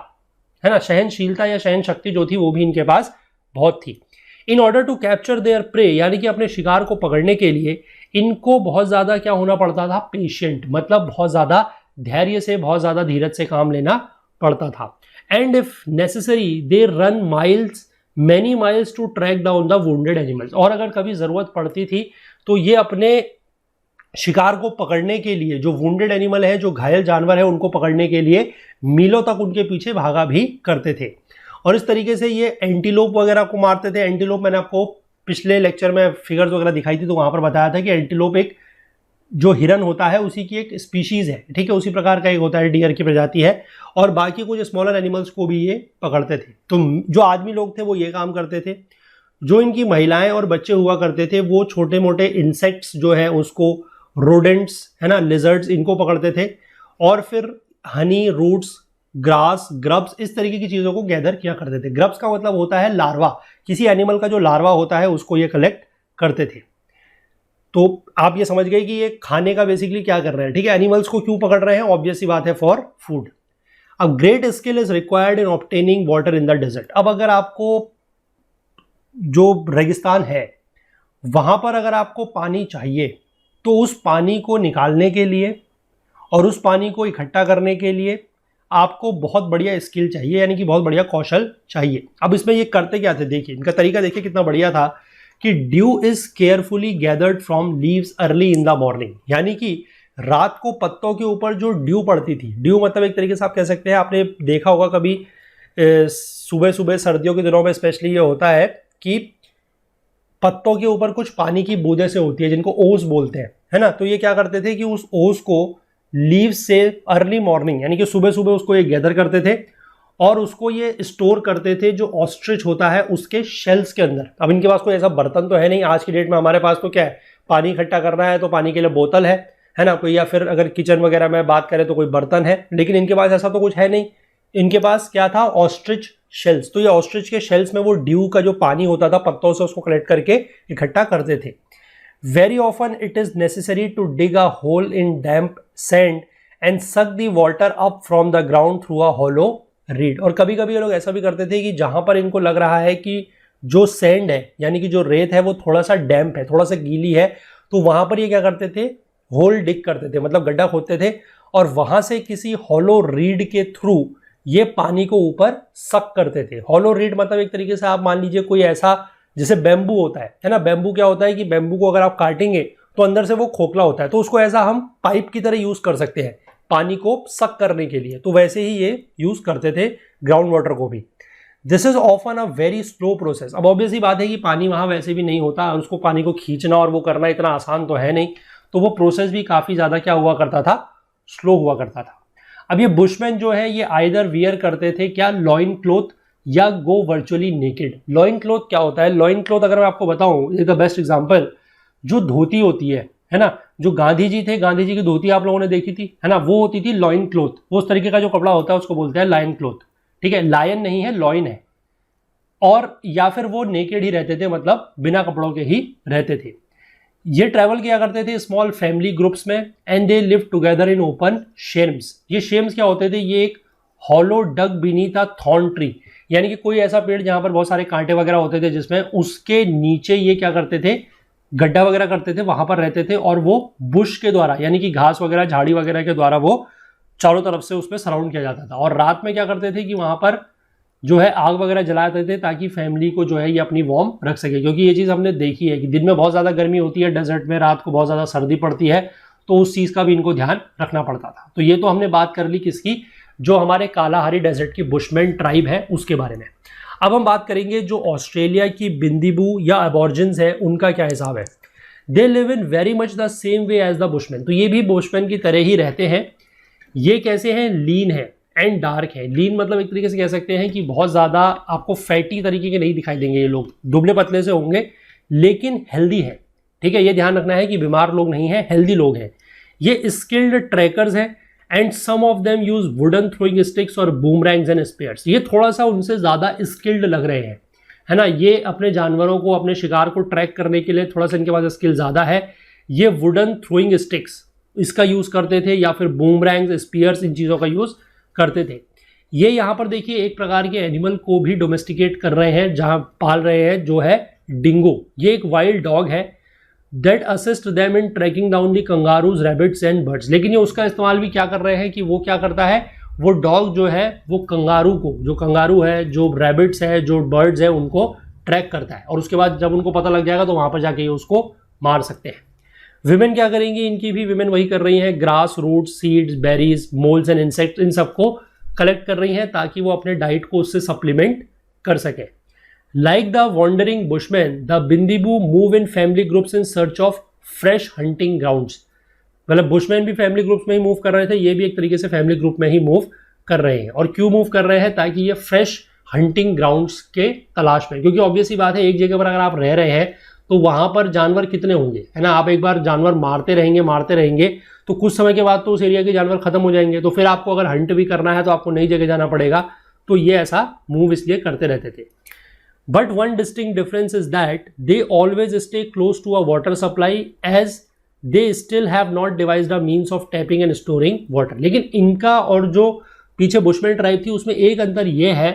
है ना, सहनशीलता या सहन शक्ति जो थी वो भी इनके पास बहुत थी। In order to capture their prey, यानी कि अपने शिकार को पकड़ने के लिए इनको बहुत ज्यादा क्या होना पड़ता था, पेशेंट, मतलब बहुत ज्यादा धैर्य से, बहुत ज्यादा धीरज से काम लेना पड़ता था। And if necessary they run miles, many miles to track down the wounded animals, और अगर कभी जरूरत पड़ती थी तो ये अपने शिकार को पकड़ने के लिए, जो वुंडेड एनिमल है, जो घायल जानवर है, उनको पकड़ने के लिए मीलों तक उनके पीछे भागा भी करते थे। और इस तरीके से ये एंटीलोप वगैरह को मारते थे। एंटीलोप मैंने आपको पिछले लेक्चर में फिगर्स वगैरह दिखाई थी, तो वहां पर बताया था कि एंटीलोप एक जो हिरन होता है उसी की एक स्पीशीज है, ठीक है, उसी प्रकार का एक होता है, डियर की प्रजाति है, और बाकी कुछ स्मॉलर एनिमल्स को भी ये पकड़ते थे। तो जो आदमी लोग थे वो ये काम करते थे। जो इनकी महिलाएं और बच्चे हुआ करते थे वो छोटे मोटे इंसेक्ट्स जो है उसको, रोडेंट्स, है ना, लिजर्ड्स, इनको पकड़ते थे और फिर हनी, रूट्स, ग्रास, ग्रब्स, इस तरीके की चीजों को गैदर किया करते थे। ग्रब्स का मतलब होता है लार्वा, किसी एनिमल का जो लार्वा होता है उसको ये कलेक्ट करते थे। तो आप ये समझ गए कि ये खाने का बेसिकली क्या कर रहे हैं, ठीक है, एनिमल्स को क्यों पकड़ रहे हैं, ऑब्वियस सी बात है, फॉर फूड। अब great skill is required in obtaining water in the desert. अब अगर आपको जो रेगिस्तान है वहां पर अगर आपको पानी चाहिए तो उस पानी को निकालने के लिए और उस पानी को इकट्ठा करने के लिए आपको बहुत बढ़िया स्किल चाहिए, यानी कि बहुत बढ़िया कौशल चाहिए। अब इसमें ये करते क्या थे, देखिए इनका तरीका देखिए कितना बढ़िया था कि due is carefully gathered from leaves early in the morning, यानी कि रात को पत्तों के ऊपर जो ड्यू पड़ती थी, ड्यू मतलब एक तरीके से आप कह सकते हैं, आपने देखा होगा कभी सुबह सुबह सर्दियों के दिनों में स्पेशली ये होता है कि पत्तों के ऊपर कुछ पानी की बूंदें से होती है जिनको ओस बोलते हैं, है ना। तो ये क्या करते थे कि उस ओस को लीव्स से अर्ली मॉर्निंग, यानी कि सुबह सुबह उसको ये गैदर करते थे और उसको ये स्टोर करते थे जो ऑस्ट्रिच होता है उसके शेल्स के अंदर। अब इनके पास कोई ऐसा बर्तन तो है नहीं, आज की डेट में हमारे पास तो क्या है, पानी इकट्ठा करना है तो पानी के लिए बोतल है ना, कोई, या फिर अगर किचन वगैरह में बात करें तो कोई बर्तन है, लेकिन इनके पास ऐसा तो कुछ है नहीं। इनके पास क्या था, ऑस्ट्रिच शेल्स। तो ये ऑस्ट्रिच के शेल्स में वो ड्यू का जो पानी होता था पत्तों से उसको कलेक्ट करके इकट्ठा करते थे। Very often it is necessary to dig a hole in damp sand and suck the water up from the ground through a hollow reed. और कभी कभी ये लोग ऐसा भी करते थे कि जहां पर इनको लग रहा है कि जो सैंड है, यानी कि जो रेत है, वो थोड़ा सा डैम्प है, थोड़ा सा गीली है, तो वहां पर ये क्या करते थे, होल डिग करते थे, मतलब गड्ढा खोदते थे और वहां से किसी होलो रीड के थ्रू ये पानी को ऊपर सक करते थे। होलो रीड मतलब एक तरीके से आप मान लीजिए कोई ऐसा, जैसे बैम्बू होता है ना, बैम्बू क्या होता है कि बैम्बू को अगर आप काटेंगे तो अंदर से वो खोखला होता है, तो उसको ऐसा हम पाइप की तरह यूज कर सकते हैं पानी को सक करने के लिए। तो वैसे ही ये यूज करते थे ग्राउंड वाटर को भी। This is often a very slow process. अब ऑब्वियस ही बात है कि पानी वहां वैसे भी नहीं होता, उसको पानी को खींचना और वो करना इतना आसान तो है नहीं, तो वो प्रोसेस भी काफी ज्यादा क्या हुआ करता था, स्लो हुआ करता था। अब ये बुशमैन जो है ये आइदर वियर करते थे क्या, लॉइन क्लोथ या गो वर्चुअली नेकेड। लॉइन क्लोथ क्या होता है, लॉइन क्लोथ अगर मैं आपको बताऊं, इज द बेस्ट एग्जांपल, जो धोती होती है ना, जो गांधी जी थे, गांधी जी की धोती आप लोगों ने देखी थी, है ना, वो होती थी लॉइन क्लोथ। वो उस तरीके का जो कपड़ा होता है उसको बोलते हैं लायन क्लोथ, ठीक है, लायन नहीं है, लॉइन है। और या फिर वो नेकेड ही रहते थे, मतलब बिना कपड़ों के ही रहते थे। ये ट्रैवल किया करते थे स्मॉल फैमिली ग्रुप्स में and they live together in open scherms. ये शेम्स क्या होते थे, ये एक hollow dug beneath a thorn tree, यानी कि कोई ऐसा पेड़ जहां पर बहुत सारे कांटे वगैरह होते थे जिसमें उसके नीचे ये क्या करते थे, गड्ढा वगैरह करते थे, वहां पर रहते थे और वो बुश के द्वारा यानी कि घास वगैरह झाड़ी वगैरह के द्वारा वो चारों तरफ से उसमें सराउंड किया जाता था। और रात में क्या करते थे कि वहां पर जो है आग वगैरह जलाते थे ताकि फैमिली को जो है ये अपनी वार्म रख सके, क्योंकि ये चीज़ हमने देखी है कि दिन में बहुत ज़्यादा गर्मी होती है डेजर्ट में, रात को बहुत ज़्यादा सर्दी पड़ती है, तो उस चीज़ का भी इनको ध्यान रखना पड़ता था। तो ये तो हमने बात कर ली किसकी, जो हमारे कालाहारी डेजर्ट की बुशमैन ट्राइब है उसके बारे में। अब हम बात करेंगे जो ऑस्ट्रेलिया की बिंदीबू या अबॉर्जिन्स है उनका क्या हिसाब है। They live in very much the same way as the Bushman, तो ये भी बुशमैन की तरह ही रहते हैं। ये कैसे हैं, लीन है एंड डार्क है। लीन मतलब एक तरीके से कह सकते हैं कि बहुत ज़्यादा आपको फैटी तरीके के नहीं दिखाई देंगे, ये लोग दुबले पतले से होंगे लेकिन हेल्दी है। ठीक है, ये ध्यान रखना है कि बीमार लोग नहीं हैं, हेल्दी लोग हैं। ये स्किल्ड ट्रैकर्स हैं and some of them use wooden throwing sticks और बूमरैंग्स एंड स्पेयर्स। ये थोड़ा सा उनसे ज़्यादा स्किल्ड लग रहे हैं, है ना। ये अपने जानवरों को, अपने शिकार को ट्रैक करने के लिए थोड़ा सा इनके पास स्किल ज़्यादा है। ये वुडन थ्रोइंग स्टिक्स इसका यूज़ करते थे या फिर बूमरैंग्स, स्पीयर्स, इन चीज़ों का यूज़ करते थे। ये यहाँ पर देखिए एक प्रकार के एनिमल को भी डोमेस्टिकेट कर रहे हैं, जहाँ पाल रहे हैं, जो है डिंगो। ये एक वाइल्ड डॉग है that assist them in tracking down the kangaroos, rabbits and birds. लेकिन ये उसका इस्तेमाल भी क्या कर रहे हैं कि वो क्या करता है, वो डॉग जो है वो कंगारू को, जो कंगारू है, जो रैबिट्स है, जो बर्ड्स है, उनको ट्रैक करता है और उसके बाद जब उनको पता लग जाएगा तो वहाँ पर जाके ये उसको मार सकते हैं। विमेन क्या करेंगी, इनकी भी विमेन वही कर रही हैं, grass, roots, seeds, berries, moles and insect, इन सबको कलेक्ट कर रही हैं ताकि वो अपने डाइट को उससे सप्लीमेंट कर सकें। Like the wandering Bushmen, the Bindibu move in family groups in search of fresh hunting grounds. मतलब बुशमैन भी फैमिली ग्रुप्स में ही मूव कर रहे थे, ये भी एक तरीके से फैमिली ग्रुप में ही मूव कर रहे हैं। और क्यों मूव कर रहे हैं, ताकि ये फ्रेश हंटिंग ग्राउंड्स के तलाश में, क्योंकि ऑब्वियस ही बात है एक जगह पर अगर आप रह रहे हैं तो वहां पर जानवर कितने होंगे, है ना। आप एक बार जानवर मारते रहेंगे तो कुछ समय के बाद तो उस एरिया के जानवर खत्म हो जाएंगे, तो फिर आपको अगर हंट भी करना है तो आपको नई जगह जाना पड़ेगा। तो ये ऐसा मूव इसलिए करते रहते थे। But one distinct difference is that they always stay close to a water supply as they still have not devised a means of tapping and storing water. लेकिन इनका और जो पीछे बुशमैन ट्राइब थी उसमें एक अंतर यह है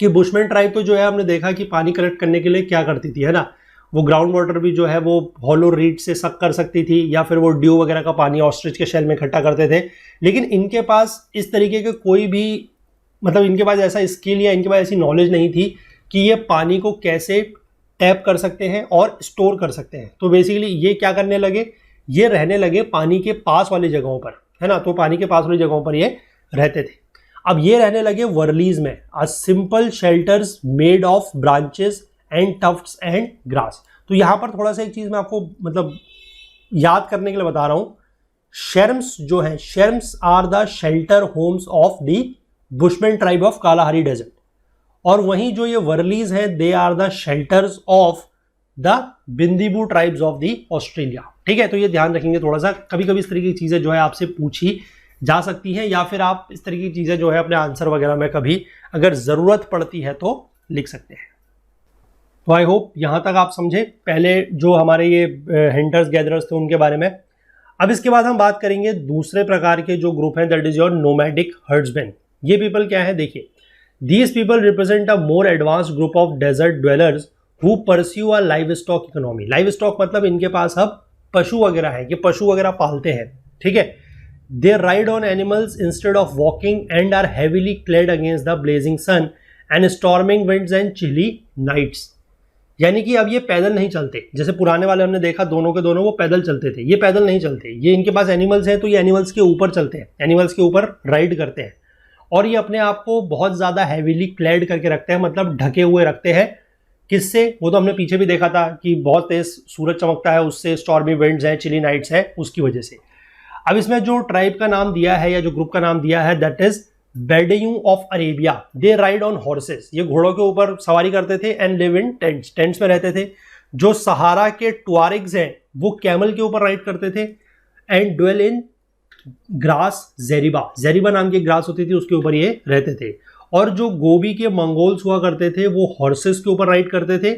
कि बुशमैन ट्राइब तो जो है हमने देखा कि पानी कलेक्ट करने के लिए क्या करती थी, है ना, वो ग्राउंड वाटर भी जो है वो हॉलो रीड से सक कर सकती थी या फिर वो ड्यू वगैरह का पानी ऑस्ट्रिच के शेल में इकट्ठा करते थे। लेकिन इनके पास इस तरीके के कोई भी, मतलब इनके पास ऐसा स्किल या इनके पास ऐसी नॉलेज नहीं थी कि ये पानी को कैसे टैप कर सकते हैं और स्टोर कर सकते हैं। तो बेसिकली ये क्या करने लगे, ये रहने लगे पानी के पास वाली जगहों पर, है ना। तो पानी के पास वाली जगहों पर ये रहते थे। अब ये रहने लगे वर्लीज में, a simple shelters made of branches and Tufts and grass. तो यहां पर थोड़ा सा एक चीज मैं आपको मतलब याद करने के लिए बता रहा हूं। शेर्म्स जो है, scherms are the shelter homes of the Bushman tribe of Kalahari desert, और वहीं जो ये वर्लीज हैं they are the shelters of the Bindibu tribes of the Australia. ठीक है, तो ये ध्यान रखेंगे थोड़ा सा। कभी कभी इस तरीके की चीजें जो है आपसे पूछी जा सकती हैं, या फिर आप इस तरीके की चीजें जो है अपने आंसर वगैरह में कभी अगर जरूरत पड़ती है तो लिख सकते हैं। तो आई होप यहाँ तक आप समझे पहले जो हमारे ये हंटर्स गैदरर्स थे उनके बारे में। अब इसके बाद हम बात करेंगे दूसरे प्रकार के जो ग्रुप हैं, that is your nomadic herdsmen. ये पीपल क्या है, देखिए, these people represent a more advanced group of desert dwellers who pursue a livestock economy. Livestock मतलब इनके पास अब पशु वगैरह है, ये पशु वगैरह पालते हैं। ठीक है, they ride on animals instead of walking and are heavily clad against the blazing sun and storming winds and chilly nights. यानी कि अब ये पैदल नहीं चलते, जैसे पुराने वाले हमने देखा दोनों के दोनों वो पैदल चलते थे, ये पैदल नहीं चलते। ये इनके पास एनिमल्स हैं तो ये एनिमल्स के ऊपर चलते हैं, एनिमल्स के ऊपर राइड करते हैं, और ये अपने आप को बहुत ज़्यादा हैवीली क्लेड करके रखते हैं, मतलब ढके हुए रखते हैं। किससे, वो तो हमने पीछे भी देखा था कि बहुत तेज सूरज चमकता है, उससे स्टॉर्मी विंड्स है, चिली नाइट्स है, उसकी वजह से। अब इसमें जो ट्राइब का नाम दिया है या जो ग्रुप का नाम दिया है that is Bedouin of Arabia. They ride on horses, ये घोड़ों के ऊपर सवारी करते थे, and live in tents, tents में रहते थे। जो सहारा के ट्वारिग्स हैं वो कैमल के ऊपर राइड करते थे, एंड ड्वेल इन ग्रास जेरिबा, जेरिबा नाम की ग्रास होती थी उसके ऊपर ये रहते थे। और जो गोबी के मंगोल्स हुआ करते थे वो हॉर्सेस के ऊपर राइड करते थे,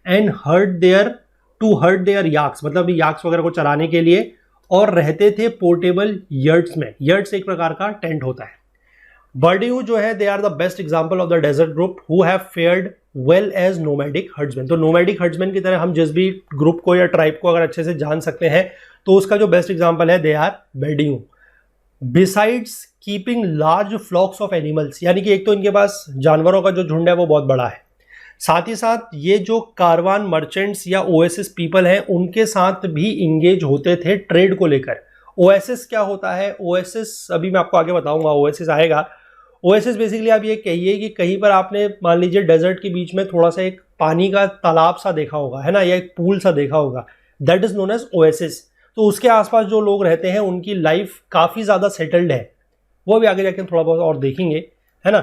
एंड हर्ड देयर याक्स, मतलब याक्स वगैरह को चराने के लिए, और रहते थे पोर्टेबल यर्ट्स में। यर्ट्स एक प्रकार का टेंट होता है। बर्डियू जो है they are the best example of the desert group who have fared well as nomadic herdsman. तो नोमैडिक हर्ड्समैन की तरह हम जिस भी ग्रुप को या ट्राइब को अगर अच्छे से जान सकते हैं तो उसका जो बेस्ट एग्जांपल है दे आर बर्डियू। Besides keeping large flocks of animals, यानी कि एक तो इनके पास जानवरों का जो झुंड है वो बहुत बड़ा है, साथ ही साथ ये जो कारवान मर्चेंट्स या ओएसिस पीपल हैं उनके साथ भी इंगेज होते थे ट्रेड को लेकर। ओएसिस क्या होता है? ओएसिस अभी मैं आपको आगे बताऊंगा, ओएसिस आएगा। ओएसिस बेसिकली आप ये कहिए कि कहीं पर आपने मान लीजिए डेजर्ट के बीच में थोड़ा सा एक पानी का तालाब सा देखा होगा, है ना, या एक पूल सा देखा होगा, that is known as oasis. तो उसके आसपास जो लोग रहते हैं उनकी लाइफ काफ़ी ज़्यादा सेटल्ड है, वो भी आगे जाके थोड़ा बहुत और देखेंगे, है ना।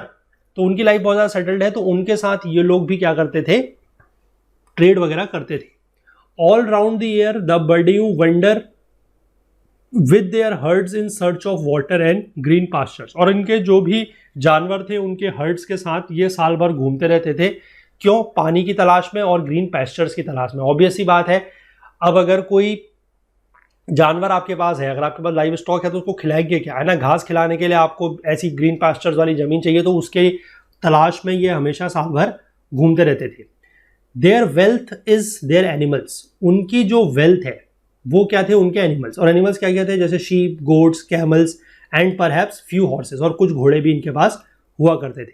तो उनकी लाइफ बहुत ज़्यादा सेटल्ड है, तो उनके साथ ये लोग भी क्या करते थे? ट्रेड वगैरह करते थे। All round the year the बर्डियू wander with their herds in search of water and green pastures. और इनके जो भी जानवर थे उनके हर्ड्स के साथ ये साल भर घूमते रहते थे। क्यों? पानी की तलाश में और ग्रीन पैस्चर्स की तलाश में। ऑब्वियस सी बात है, अब अगर कोई जानवर आपके पास है, अगर आपके पास लाइव स्टॉक है तो उसको खिलाएंगे क्या, है ना। घास खिलाने के लिए आपको ऐसी ग्रीन पास्चर्स वाली जमीन चाहिए, तो उसके तलाश में ये हमेशा साल भर घूमते रहते थे। There wealth is there animals, उनकी जो वेल्थ है वो क्या थे? उनके एनिमल्स। और एनिमल्स क्या क्या थे? जैसे sheep, goats, camels and perhaps few horses, और कुछ घोड़े भी इनके पास हुआ करते थे।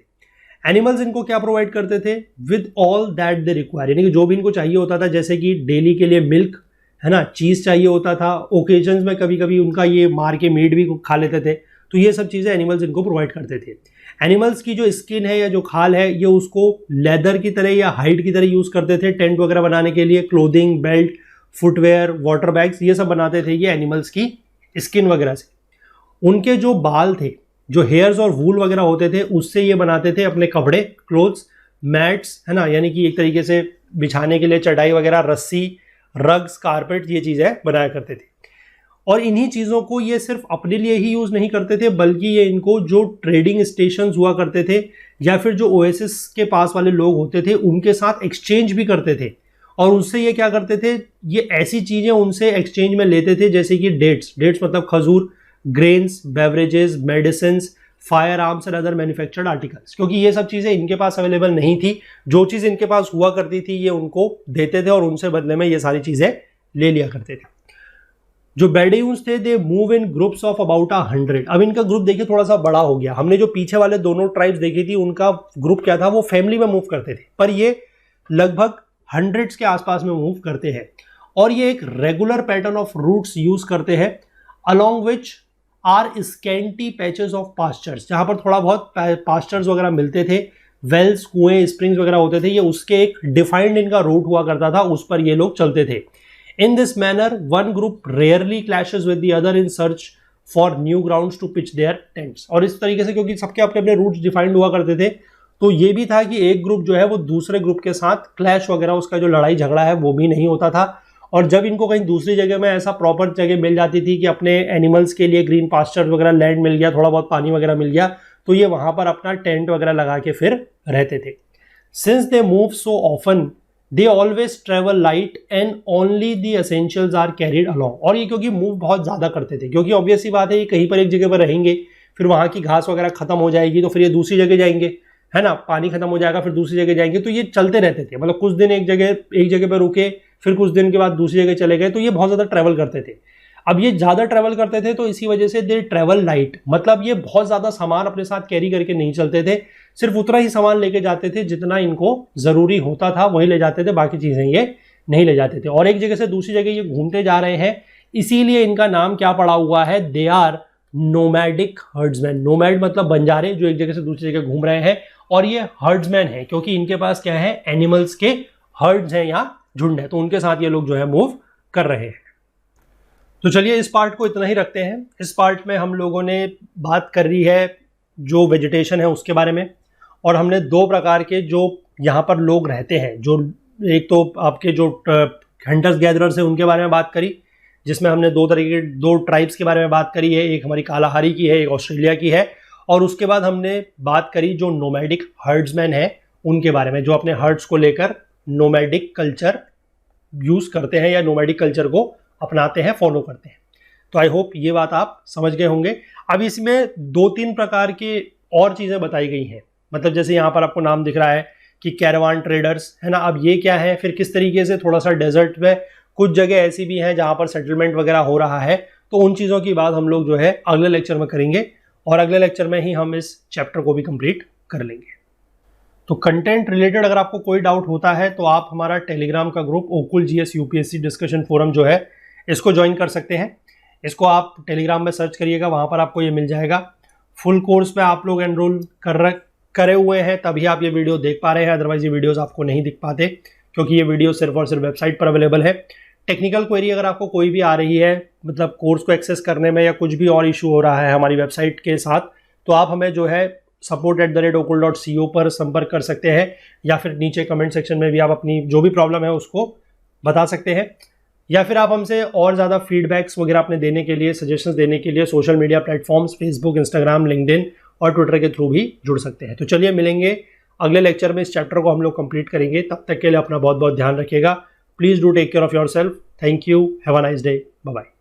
एनिमल्स इनको क्या प्रोवाइड करते थे? With all that they require, यानी कि जो भी इनको चाहिए होता था, जैसे कि डेली के लिए मिल्क, है ना, चीज़ चाहिए होता था, ओकेजन्स में कभी कभी उनका ये मार के मीट भी खा लेते थे, तो ये सब चीज़ें एनिमल्स इनको प्रोवाइड करते थे। एनिमल्स की जो स्किन है या जो खाल है ये उसको लेदर की तरह या हाइड की तरह यूज़ करते थे टेंट वगैरह बनाने के लिए, clothing, belt, footwear, water bags, ये सब बनाते थे ये एनिमल्स की स्किन वगैरह से। उनके जो बाल थे, जो हेयर्स और वूल वगैरह होते थे, उससे ये बनाते थे अपने कपड़े, क्लोथ्स, मैट्स, है ना, यानी कि एक तरीके से बिछाने के लिए चटाई वगैरह, रस्सी, रग्स, कारपेट, ये चीज़ें बनाया करते थे। और इन्हीं चीज़ों को ये सिर्फ अपने लिए ही यूज़ नहीं करते थे, बल्कि ये इनको जो ट्रेडिंग स्टेशंस हुआ करते थे या फिर जो ओएसिस के पास वाले लोग होते थे उनके साथ एक्सचेंज भी करते थे। और उससे ये क्या करते थे? ये ऐसी चीज़ें उनसे एक्सचेंज में लेते थे जैसे कि डेट्स मतलब खजूर, grains, beverages, medicine, fire arms and other manufactured articles, क्योंकि ये सब चीज़ें इनके पास अवेलेबल नहीं थी। जो चीज़ इनके पास हुआ करती थी ये उनको देते थे और उनसे बदले में ये सारी चीज़ें ले लिया करते थे। जो बेडून्स थे they move in groups of about 100। अब इनका ग्रुप देखिए थोड़ा सा बड़ा हो गया। हमने जो पीछे वाले दोनों ट्राइब्स देखी थी उनका ग्रुप क्या था? वो फैमिली में मूव करते थे, पर ये लगभग हंड्रेड्स के आसपास में मूव करते हैं। और ये एक regular pattern of routes use करते हैं along which are scanty patches of pastures, जहां पर थोड़ा बहुत पास्चर्स वगैरह मिलते थे, वेल्स, कुएं, स्प्रिंग्स वगैरह होते थे, ये उसके एक डिफाइंड इनका रूट हुआ करता था, उस पर ये लोग चलते थे। In this manner one group rarely clashes with the other in search for new grounds to pitch their tents. और इस तरीके से, क्योंकि सबके अपने अपने रूट्स डिफाइंड हुआ करते थे, तो ये भी था कि एक ग्रुप जो है वो दूसरे ग्रुप के साथ क्लैश वगैरह, उसका जो लड़ाई झगड़ा है वो भी नहीं होता था। और जब इनको कहीं दूसरी जगह में ऐसा प्रॉपर जगह मिल जाती थी कि अपने एनिमल्स के लिए ग्रीन पास्चर वगैरह लैंड मिल गया, थोड़ा बहुत पानी वगैरह मिल गया, तो ये वहां पर अपना टेंट वगैरह लगा के फिर रहते थे। Since they move so often they always travel light and only the essentials are carried along. और ये क्योंकि मूव बहुत ज़्यादा करते थे, क्योंकि ऑब्वियस सी बात है ये कहीं पर एक जगह पर रहेंगे, फिर वहाँ की घास वगैरह खत्म हो जाएगी तो फिर ये दूसरी जगह जाएंगे, है ना, पानी खत्म हो जाएगा फिर दूसरी जगह जाएंगे, तो ये चलते रहते थे। मतलब कुछ दिन एक जगह पर रुके, फिर कुछ दिन के बाद दूसरी जगह चले गए, तो ये बहुत ज़्यादा ट्रैवल करते थे। अब ये ज़्यादा ट्रैवल करते थे तो इसी वजह से दे ट्रैवल लाइट, मतलब ये बहुत ज़्यादा सामान अपने साथ कैरी करके नहीं चलते थे, सिर्फ उतना ही सामान लेके जाते थे जितना इनको ज़रूरी होता था, वही ले जाते थे, बाकी चीज़ें ये नहीं ले जाते थे। और एक जगह से दूसरी जगह ये घूमते जा रहे हैं, इसीलिए इनका नाम क्या पड़ा हुआ है? They are nomadic herdsmen. Nomad मतलब बंजारे जो एक जगह से दूसरी जगह घूम रहे हैं, और ये हर्ड्समैन है क्योंकि इनके पास क्या है? एनिमल्स के हर्ड्स हैं या झुंड है, तो उनके साथ ये लोग जो है मूव कर रहे हैं। तो चलिए इस पार्ट को इतना ही रखते हैं। इस पार्ट में हम लोगों ने बात कर रही है जो वेजिटेशन है उसके बारे में, और हमने दो प्रकार के जो यहाँ पर लोग रहते हैं, जो एक तो आपके जो हंटर्स गैदरर्स हैं उनके बारे में बात करी, जिसमें हमने दो ट्राइब्स के बारे में बात करी है, एक हमारी कालाहारी की है, एक ऑस्ट्रेलिया की है। और उसके बाद हमने बात करी जो नोमैडिक हर्ड्समैन है उनके बारे में, जो अपने हर्ड्स को लेकर नोमैडिक कल्चर यूज़ करते हैं या नोमैडिक कल्चर को अपनाते हैं, फॉलो करते हैं। तो आई होप ये बात आप समझ गए होंगे। अब इसमें 2-3 प्रकार के और चीज़ें बताई गई हैं। मतलब जैसे यहाँ पर आपको नाम दिख रहा है कि कैरावान ट्रेडर्स, है ना। अब ये क्या है, फिर किस तरीके से थोड़ा सा डेजर्ट में कुछ जगह ऐसी भी हैं जहाँ पर सेटलमेंट वगैरह हो रहा है, तो उन चीज़ों की बात हम लोग जो है अगले लेक्चर में करेंगे और अगले लेक्चर में ही हम इस चैप्टर को भी कंप्लीट कर लेंगे। तो कंटेंट रिलेटेड अगर आपको कोई डाउट होता है तो आप हमारा टेलीग्राम का ग्रुप ओकुल जीएस यूपीएससी डिस्कशन फोरम जो है इसको ज्वाइन कर सकते हैं। इसको आप टेलीग्राम में सर्च करिएगा, वहाँ पर आपको ये मिल जाएगा। फुल कोर्स में आप लोग एनरोल करे हुए हैं तभी आप ये वीडियो देख पा रहे हैं, अदरवाइज ये वीडियोस आपको नहीं दिख पाते क्योंकि ये वीडियो सिर्फ और सिर्फ वेबसाइट पर अवेलेबल है। टेक्निकल क्वेरी अगर आपको कोई भी आ रही है, मतलब कोर्स को एक्सेस करने में या कुछ भी और इशू हो रहा है हमारी वेबसाइट के साथ, तो आप हमें जो है support@okul.co पर संपर्क कर सकते हैं, या फिर नीचे कमेंट सेक्शन में भी आप अपनी जो भी प्रॉब्लम है उसको बता सकते हैं, या फिर आप हमसे और ज़्यादा फीडबैक्स वगैरह अपने देने के लिए, सजेशंस देने के लिए social media platforms Facebook, Instagram, LinkedIn और ट्विटर के थ्रू भी जुड़ सकते हैं। तो चलिए मिलेंगे अगले लेक्चर में, इस चैप्टर को हम लोग कंप्लीट करेंगे। तब तक के लिए अपना बहुत बहुत ध्यान रखिएगा। Please do take care of yourself. Thank you, have a nice day, bye bye.